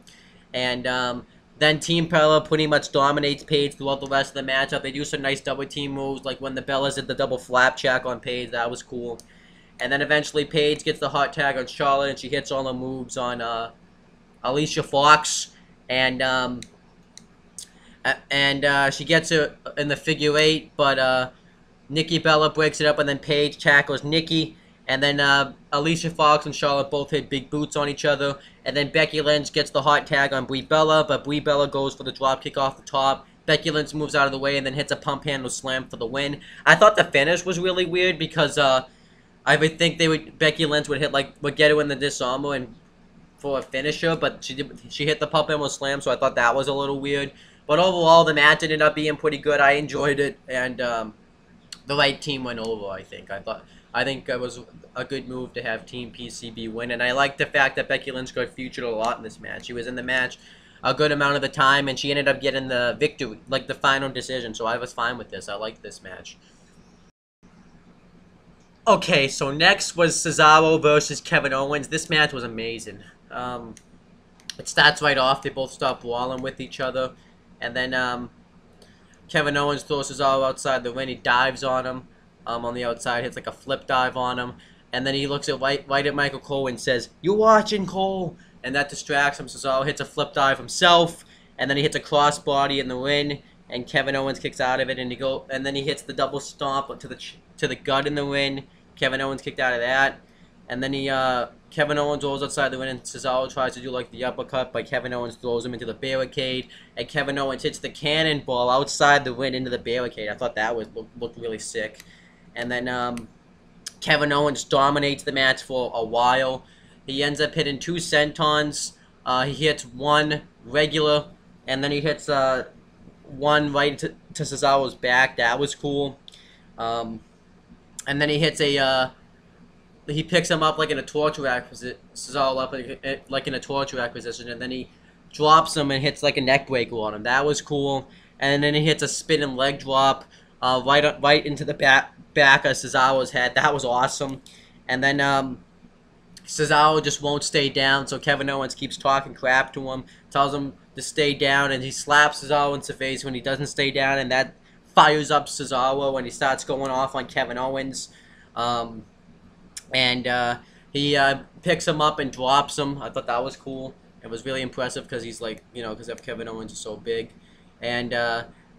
And then Team Bella pretty much dominates Paige throughout the rest of the matchup. They do some nice double team moves, like when the Bellas did the double flapjack on Paige. That was cool. And then eventually Paige gets the hot tag on Charlotte, and she hits all the moves on Alicia Fox. And she gets it in the figure 8, but Nikki Bella breaks it up, and then Paige tackles Nikki. And then Alicia Fox and Charlotte both hit big boots on each other. And then Becky Lynch gets the hot tag on Brie Bella, but Brie Bella goes for the dropkick off the top. Becky Lynch moves out of the way and then hits a pump handle slam for the win. I thought the finish was really weird because I would think Becky Lynch would get her in the disarmer and for a finisher, but she hit the pump handle slam, so I thought that was a little weird. But overall, the match ended up being pretty good. I enjoyed it, and the right team went over. I think it was a good move to have Team PCB win, and I like the fact that Becky Lynch got featured a lot in this match. She was in the match a good amount of the time, and she ended up getting the victory, like the final decision, so I was fine with this. I liked this match. Okay, so next was Cesaro versus Kevin Owens. This match was amazing. It starts right off. They both start brawling with each other, and then Kevin Owens throws Cesaro outside the ring. He dives on him on the outside, hits like a flip dive on him, and then he looks right at Michael Cole and says, "You watching, Cole?" And that distracts him. Cesaro hits a flip dive himself, and then he hits a crossbody in the ring, and Kevin Owens kicks out of it, and then he hits the double stomp to the gut in the ring. Kevin Owens kicked out of that, and then Kevin Owens rolls outside the ring, and Cesaro tries to do like the uppercut, but Kevin Owens throws him into the barricade, and Kevin Owens hits the cannonball outside the ring into the barricade. I thought that looked really sick. And then Kevin Owens dominates the match for a while. He ends up hitting 2 sentons. He hits 1 regular, and then he hits 1 right to Cesaro's back. That was cool. And then he hits he picks him up like in a torture acquisition, Cesaro up like in a torture acquisition, and then he drops him and hits like a neck breaker on him. That was cool. And then he hits a spinning leg drop right into the back of Cesaro's head. That was awesome. And then Cesaro just won't stay down, so Kevin Owens keeps talking crap to him, tells him to stay down, and he slaps Cesaro in the face when he doesn't stay down, and that fires up Cesaro when he starts going off on Kevin Owens. He picks him up and drops him. I thought that was cool. It was really impressive because he's like, because Kevin Owens is so big. And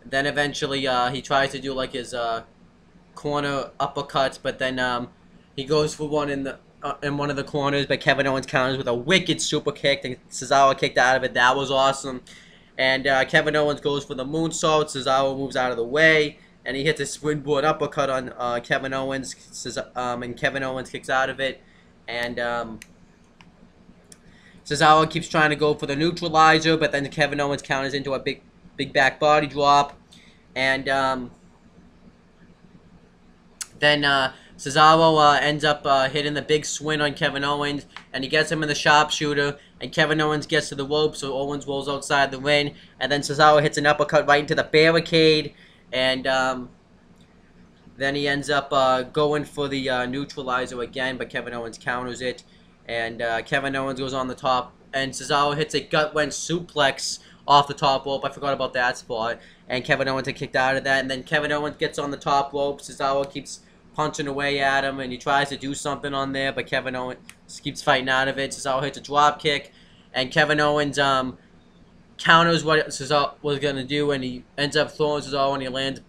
then eventually he tries to do like his corner uppercuts, but then he goes for one in one of the corners, but Kevin Owens counters with a wicked super kick, and Cesaro kicked out of it. That was awesome. And Kevin Owens goes for the moonsault. Cesaro moves out of the way, and he hits a springboard uppercut on Kevin Owens, and Kevin Owens kicks out of it. And Cesaro keeps trying to go for the neutralizer, but then Kevin Owens counters into a big back body drop. And then Cesaro ends up hitting the big swing on Kevin Owens, and he gets him in the sharpshooter, and Kevin Owens gets to the rope, so Owens rolls outside the ring, and then Cesaro hits an uppercut right into the barricade, and then he ends up going for the neutralizer again, but Kevin Owens counters it, and Kevin Owens goes on the top, and Cesaro hits a gut-wrench suplex off the top rope. I forgot about that spot, and Kevin Owens had kicked out of that, and then Kevin Owens gets on the top rope. Cesaro keeps punching away at him, and he tries to do something on there, but Kevin Owens keeps fighting out of it. Cesaro hits a drop kick, and Kevin Owens counters what Cesaro was going to do, and he ends up throwing Cesaro, and he lands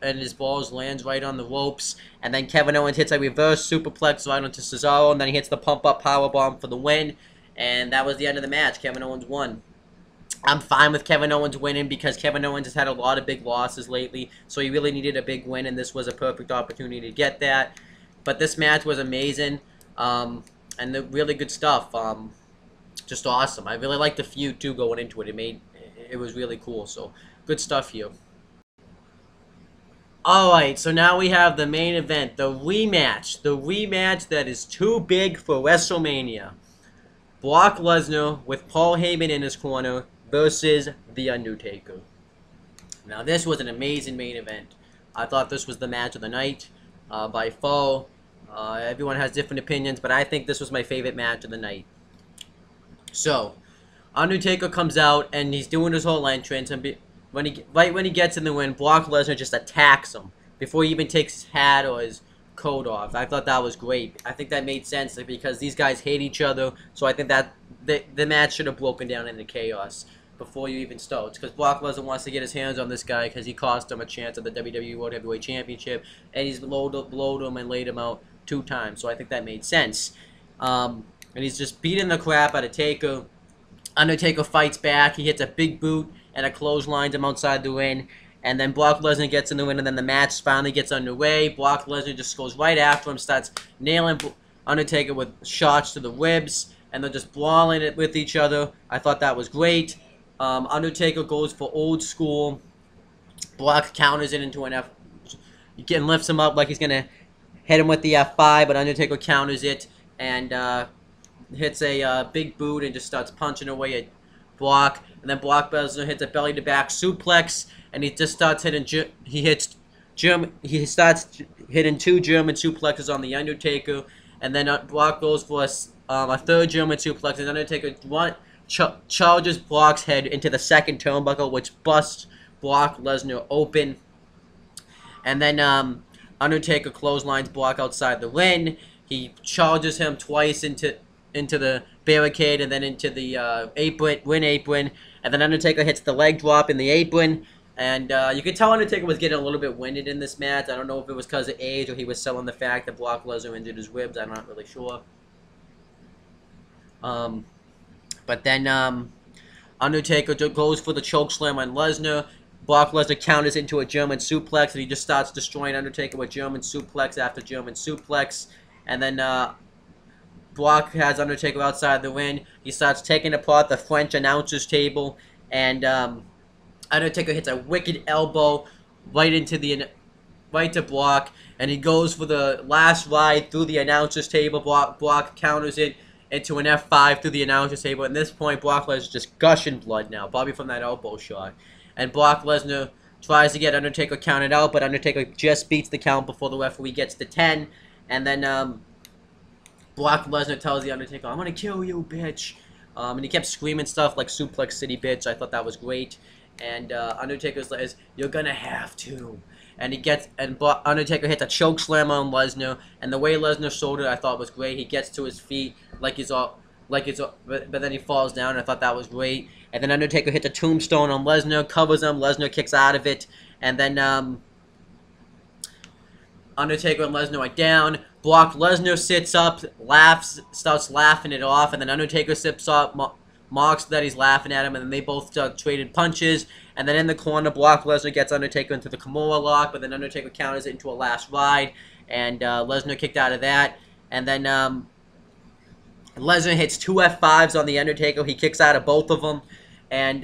and his balls lands right on the ropes, and then Kevin Owens hits a reverse superplex right onto Cesaro, and then he hits the pump-up powerbomb for the win, and that was the end of the match. Kevin Owens won. I'm fine with Kevin Owens winning because Kevin Owens has had a lot of big losses lately, so he really needed a big win, and this was a perfect opportunity to get that. But this match was amazing, and really good stuff. Just awesome. I really liked the feud too going into it. It was really cool. So good stuff here. All right, so now we have the main event, the rematch that is too big for WrestleMania. Brock Lesnar with Paul Heyman in his corner versus The Undertaker. Now, this was an amazing main event. I thought this was the match of the night by far. Everyone has different opinions, but I think this was my favorite match of the night. So, Undertaker comes out, and he's doing his whole entrance, and right when he gets in the ring, Brock Lesnar just attacks him before he even takes his hat or his coat off. I thought that was great. I think that made sense because these guys hate each other. So I think that the match should have broken down into chaos before you even start. Because Brock Lesnar wants to get his hands on this guy because he cost him a chance at the WWE World Heavyweight Championship. And he's blowed him and laid him out 2 times. So I think that made sense. And he's just beating the crap out of Taker. Undertaker fights back. He hits a big boot and a clotheslines him outside the ring. And then Brock Lesnar gets in the ring, and then the match finally gets underway. Brock Lesnar just goes right after him, starts nailing Undertaker with shots to the ribs, and they're just brawling it with each other. I thought that was great. Undertaker goes for old school. Brock counters it into an F. Again, lifts him up like he's going to hit him with the F5, but Undertaker counters it and hits a big boot and just starts punching away at Brock. And then Brock Lesnar hits a belly-to-back suplex, and he just starts hitting. He starts hitting 2 German suplexes on the Undertaker, and then Brock goes for a 3rd German suplex, and Undertaker charges Brock's head into the 2nd turnbuckle, which busts Brock Lesnar open. And then Undertaker clotheslines Brock outside the ring. He charges him twice into the barricade and then into the ring apron. And then Undertaker hits the leg drop in the apron. And you could tell Undertaker was getting a little bit winded in this match. I don't know if it was because of age or he was selling the fact that Brock Lesnar injured his ribs. I'm not really sure. But then Undertaker goes for the chokeslam on Lesnar. Brock Lesnar counters into a German suplex, and he just starts destroying Undertaker with German suplex after German suplex. And then Brock has Undertaker outside the ring. He starts taking apart the French announcer's table, and Undertaker hits a wicked elbow right to Brock, and he goes for the last ride through the announcer's table. Brock counters it into an F5 through the announcer's table. At this point, Brock Lesnar is just gushing blood now, probably from that elbow shot. And Brock Lesnar tries to get Undertaker counted out, but Undertaker just beats the count before the referee gets to 10. And then Brock Lesnar tells the Undertaker, "I'm gonna kill you, bitch." And he kept screaming stuff like "Suplex City, bitch." I thought that was great. And Undertaker says, "You're gonna have to." And Undertaker hits a choke slam on Lesnar, and the way Lesnar sold it, I thought was great. He gets to his feet but then he falls down. I thought that was great. And then Undertaker hits a tombstone on Lesnar, covers him. Lesnar kicks out of it, and then Undertaker and Lesnar are down. Brock Lesnar sits up, starts laughing it off, and then Undertaker sits up, mocks that he's laughing at him, and then they both start trading punches. And then in the corner, Brock Lesnar gets Undertaker into the Kimura lock, but then Undertaker counters it into a last ride, and Lesnar kicked out of that. And then Lesnar hits 2 F5s on the Undertaker. He kicks out of both of them. And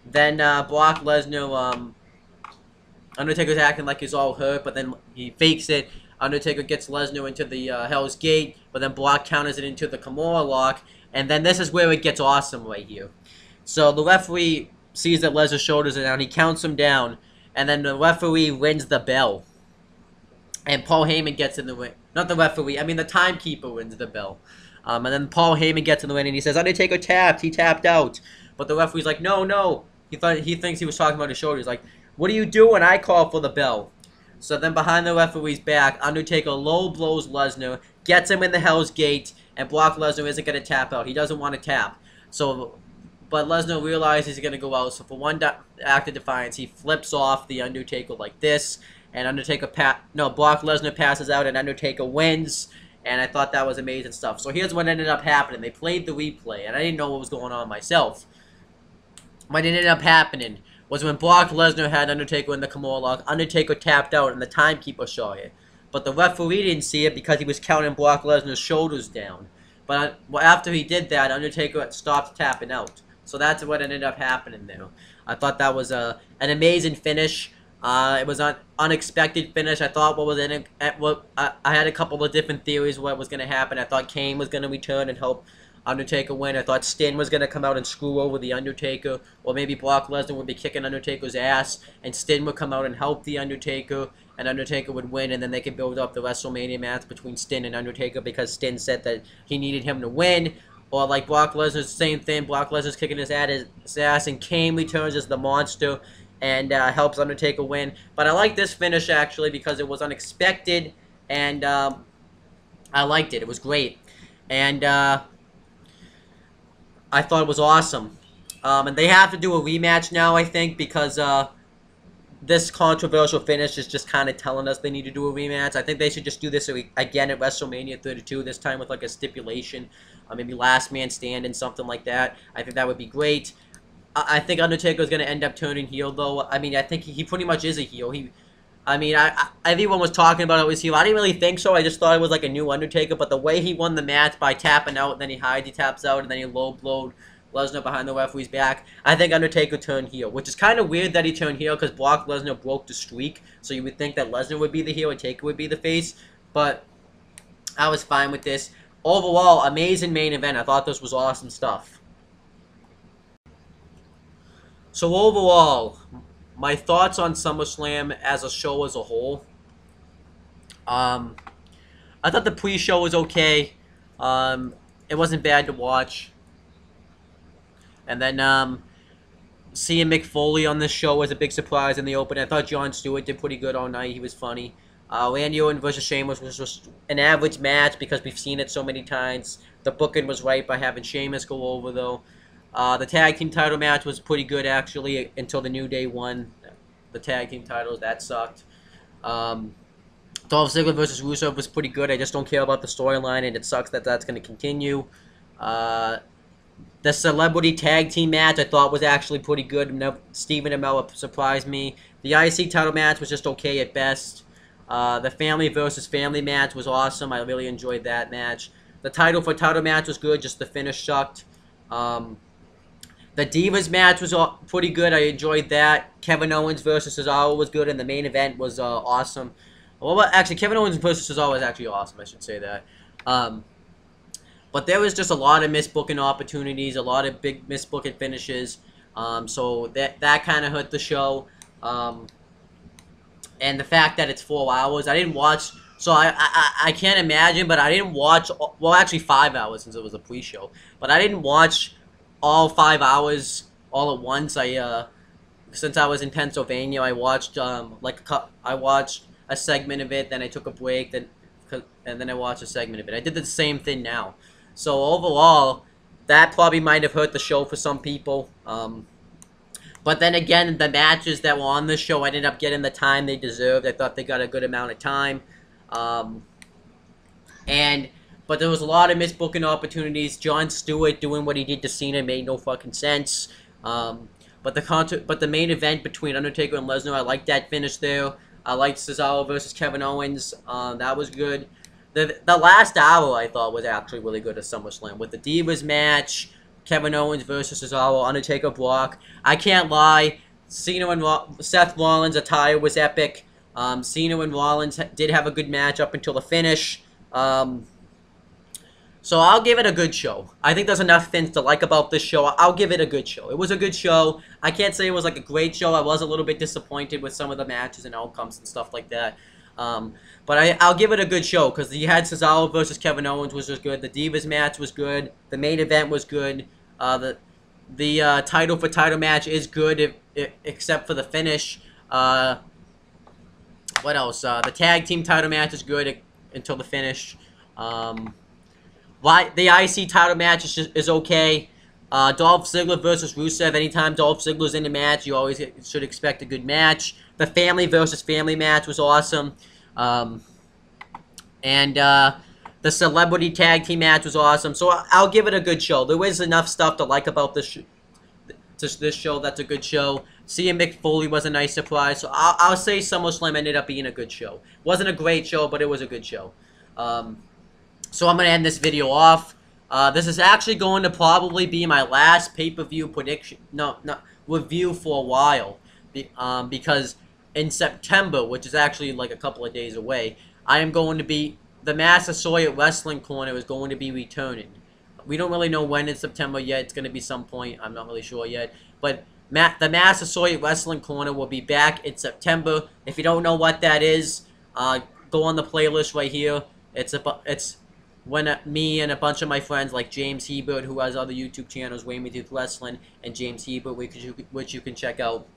then Brock Lesnar, Undertaker's acting like he's all hurt, but then he fakes it. Undertaker gets Lesnar into the Hell's Gate, but then Brock counters it into the Kimura lock. And then this is where it gets awesome right here. So the referee sees that Lesnar's shoulders are down. He counts him down. And then the referee rings the bell. And Paul Heyman gets in the ring. Not the referee. I mean, the timekeeper rings the bell. And then Paul Heyman gets in the ring and he says, "Undertaker tapped. He tapped out." But the referee's like, "No." He thinks he was talking about his shoulders. Like, "What are you doing? I call for the bell." So then behind the referee's back, Undertaker low blows Lesnar, gets him in the Hell's Gate, and Brock Lesnar isn't going to tap out. He doesn't want to tap. But Lesnar realizes he's going to go out. So for one act of defiance, he flips off the Undertaker like this. And Brock Lesnar passes out and Undertaker wins. And I thought that was amazing stuff. So here's what ended up happening. They played the replay, and I didn't know what was going on myself. What ended up happening was when Brock Lesnar had Undertaker in the Kimura lock, Undertaker tapped out, and the timekeeper saw it. But the referee didn't see it because he was counting Brock Lesnar's shoulders down. But after he did that, Undertaker stopped tapping out. So that's what ended up happening there. I thought that was an amazing finish. It was an unexpected finish. I thought I had a couple of different theories what was going to happen. I thought Kane was going to return and help Undertaker win. I thought Sting was going to come out and screw over the Undertaker. Or maybe Brock Lesnar would be kicking Undertaker's ass, and Sting would come out and help the Undertaker, and Undertaker would win, and then they could build up the WrestleMania match between Sting and Undertaker because Sting said that he needed him to win. Or like Brock Lesnar's same thing. Brock Lesnar's kicking his ass, and Kane returns as the monster and helps Undertaker win. But I like this finish, actually, because it was unexpected, and I liked it. It was great, and I thought it was awesome. And they have to do a rematch now, I think, because this controversial finish is just kind of telling us they need to do a rematch. I think they should just do this again at WrestleMania 32, this time with like a stipulation, maybe last man standing, something like that. I think that would be great. I think Undertaker is going to end up turning heel, though. I mean, I think he pretty much is a heel. Everyone was talking about it was heel. I didn't really think so. I just thought it was like a new Undertaker. But the way he won the match by tapping out, and then he taps out, and then he low-blowed Lesnar behind the referee's back, I think Undertaker turned heel, which is kind of weird that he turned heel because Brock Lesnar broke the streak. So you would think that Lesnar would be the heel and Taker would be the face. But I was fine with this. Overall, amazing main event. I thought this was awesome stuff. So overall, my thoughts on SummerSlam as a show as a whole. I thought the pre-show was okay. It wasn't bad to watch. And then seeing Mick Foley on this show was a big surprise in the opening. I thought Jon Stewart did pretty good all night. He was funny. Randy Orton versus Sheamus was just an average match because we've seen it so many times. The booking was right by having Sheamus go over, though. The tag team title match was pretty good, actually, until the New Day won the tag team titles. That sucked. Dolph Ziggler versus Rusev was pretty good. I just don't care about the storyline, and it sucks that that's going to continue. The celebrity tag team match I thought was actually pretty good. Stephen Amell surprised me. The IC title match was just okay at best. The family versus family match was awesome. I really enjoyed that match. The title for title match was good, just the finish sucked. The Divas match was pretty good. I enjoyed that. Kevin Owens versus Cesaro was good, and the main event was awesome. Well, actually, Kevin Owens versus Cesaro was actually awesome. I should say that. But there was just a lot of misbooking opportunities, a lot of big misbooking finishes. So that kind of hurt the show. And the fact that it's 4 hours, I didn't watch. So I can't imagine, but I didn't watch. Well, actually 5 hours since it was a pre-show. But I didn't watch all 5 hours all at once. Since I was in Pennsylvania, I watched I watched a segment of it, then I took a break, and then I watched a segment of it. I did the same thing now. So overall, that probably might have hurt the show for some people. But then again, the matches that were on the show, I ended up getting the time they deserved. I thought they got a good amount of time. But there was a lot of misbooking opportunities. Jon Stewart doing what he did to Cena made no fucking sense. But the main event between Undertaker and Lesnar, I liked that finish there. I liked Cesaro versus Kevin Owens. That was good. The last hour I thought was actually really good at SummerSlam with the Divas match, Kevin Owens versus Cesaro, Undertaker, Brock. I can't lie, Cena and Seth Rollins' attire was epic. Cena and Rollins did have a good match up until the finish. So I'll give it a good show. I think there's enough things to like about this show. I'll give it a good show. It was a good show. I can't say it was like a great show. I was a little bit disappointed with some of the matches and outcomes and stuff like that. But I'll give it a good show because you had Cesaro versus Kevin Owens, which was good. The Divas match was good. The main event was good. The title for title match is good, except for the finish. What else? The tag team title match is good until the finish. The IC title match is okay. Dolph Ziggler versus Rusev. Anytime Dolph Ziggler's in the match, you always should expect a good match. The family versus family match was awesome. The celebrity tag team match was awesome. So I'll give it a good show. There was enough stuff to like about this show that's a good show. Seeing Mick Foley was a nice surprise. So I'll say SummerSlam ended up being a good show. Wasn't a great show, but it was a good show. So I'm going to end this video off. This is actually going to probably be my last pay-per-view review for a while. Because in September, which is actually like a couple of days away, I am going to be... The Massasoit Wrestling Corner is going to be returning. We don't really know when in September yet. It's going to be some point. I'm not really sure yet. But the Massasoit Wrestling Corner will be back in September. If you don't know what that is, go on the playlist right here. It's when me and a bunch of my friends like James Hebert, who has other YouTube channels, Wayne Tooth Wrestling, and James Hebert, which you can check out.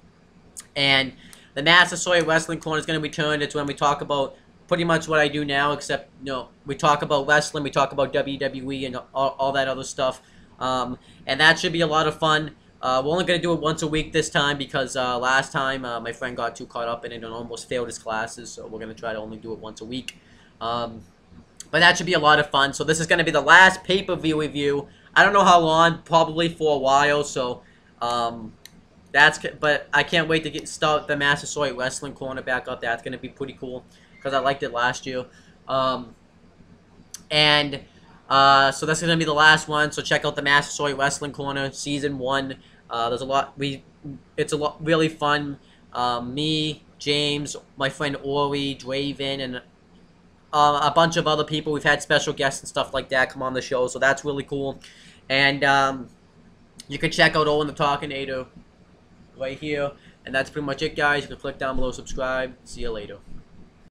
And the Massasoit Wrestling Corner is going to return. It's when we talk about pretty much what I do now, except, you know, we talk about wrestling, we talk about WWE and all that other stuff. And that should be a lot of fun. We're only going to do it once a week this time because last time my friend got too caught up in it and almost failed his classes, so we're going to try to only do it once a week. But that should be a lot of fun. So this is going to be the last pay-per-view review. I don't know how long, probably for a while, so but I can't wait to start the Massasoit Wrestling Corner back up. That's going to be pretty cool because I liked it last year. So that's going to be the last one. So check out the Massasoit Wrestling Corner Season 1. There's a lot. It's a lot really fun. Me, James, my friend Ori, Draven, and a bunch of other people. We've had special guests and stuff like that come on the show, so that's really cool. And you can check out Owen the Talkinator right here. And that's pretty much it, guys. You can click down below, subscribe. See you later.